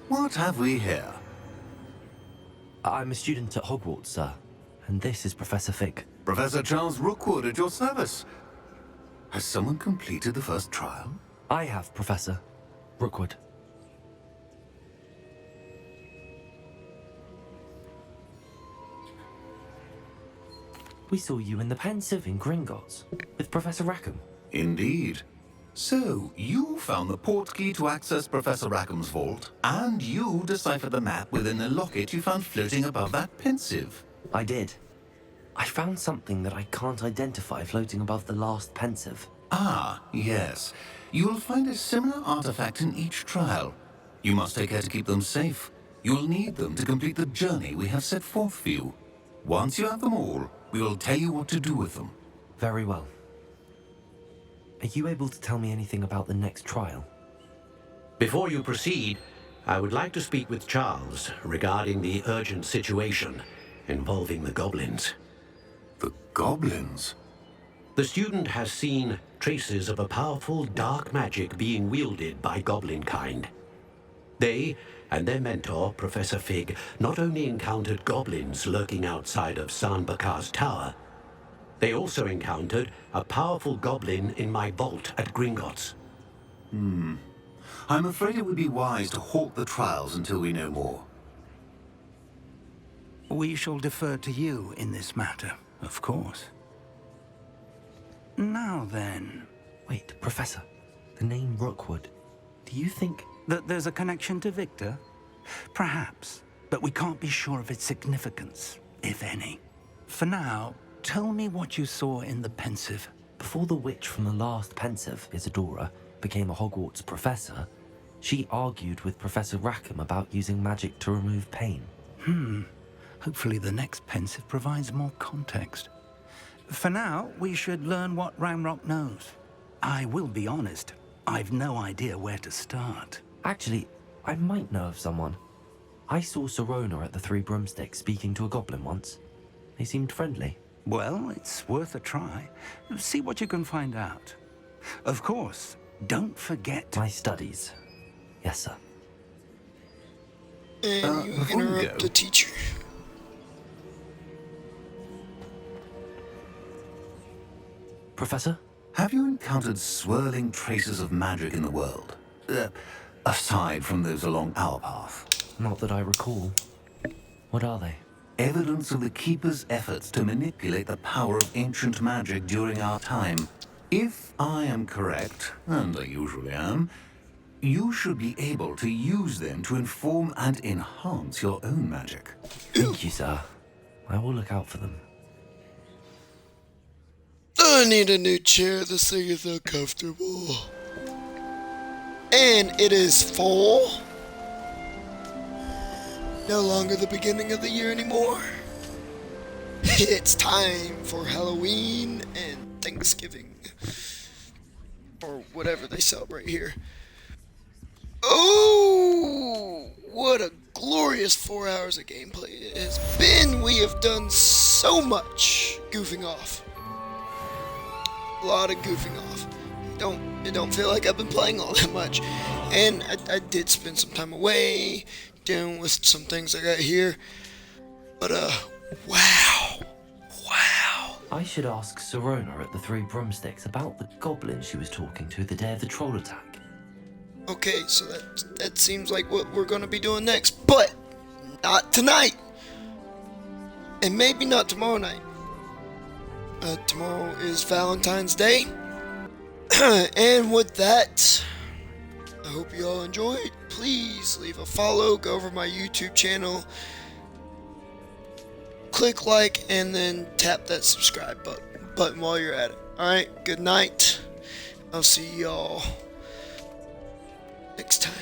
What have we here? I'm a student at Hogwarts, sir. And this is Professor Fig. Professor Charles Rookwood at your service. Has someone completed the first trial? I have, Professor Rookwood. We saw you in the Pensive in Gringotts with Professor Rackham. Indeed. So, you found the portkey to access Professor Rackham's vault, and you deciphered the map within the locket you found floating above that Pensive. I did. I found something that I can't identify floating above the last Pensive. Ah, yes. You'll find a similar artifact in each trial. You must take care to keep them safe. You'll need them to complete the journey we have set forth for you. Once you have them all, we will tell you what to do with them. Very well. Are you able to tell me anything about the next trial? Before you proceed, I would like to speak with Charles regarding the urgent situation involving the goblins. The goblins? The student has seen traces of a powerful dark magic being wielded by goblin kind. They and their mentor, Professor Fig, not only encountered goblins lurking outside of Sanbakar's tower, they also encountered a powerful goblin in my vault at Gringotts. I'm afraid it would be wise to halt the trials until we know more. We shall defer to you in this matter, of course. Now then... Wait, Professor. The name Rookwood. Do you think... that there's a connection to Victor? Perhaps, but we can't be sure of its significance, if any. For now, tell me what you saw in the Pensive. Before the witch from the last Pensive, Isadora, became a Hogwarts professor, she argued with Professor Rackham about using magic to remove pain. Hopefully the next Pensive provides more context. For now, we should learn what Ramrock knows. I will be honest, I've no idea where to start. Actually, I might know of someone. I saw Sirona at the Three Broomsticks speaking to a goblin once. They seemed friendly. Well, it's worth a try. See what you can find out. Of course, don't forget... my studies. Yes, sir. And you interrupt the teacher. Professor? Have you encountered swirling traces of magic in the world? Aside from those along our path? Not that I recall. What are they? Evidence of the Keeper's efforts to manipulate the power of ancient magic during our time. If I am correct, and I usually am, you should be able to use them to inform and enhance your own magic. Thank you, sir. I will look out for them. I need a new chair. This thing is uncomfortable. And it is fall. No longer the beginning of the year anymore. It's time for Halloween and Thanksgiving. Or whatever they celebrate here. Oh, what a glorious 4 hours of gameplay it has been. We have done so much goofing off. A lot of goofing off. It don't feel like I've been playing all that much. And I did spend some time away dealing with some things I got here. But wow. I should ask Sirona at the Three Broomsticks about the goblin she was talking to the day of the troll attack. Okay, so that seems like what we're gonna be doing next, but not tonight. And maybe not tomorrow night. Tomorrow is Valentine's Day. And with that, I hope you all enjoyed. Please leave a follow, go over my YouTube channel, click like, and then tap that subscribe button while you're at it. Alright, good night. I'll see y'all next time.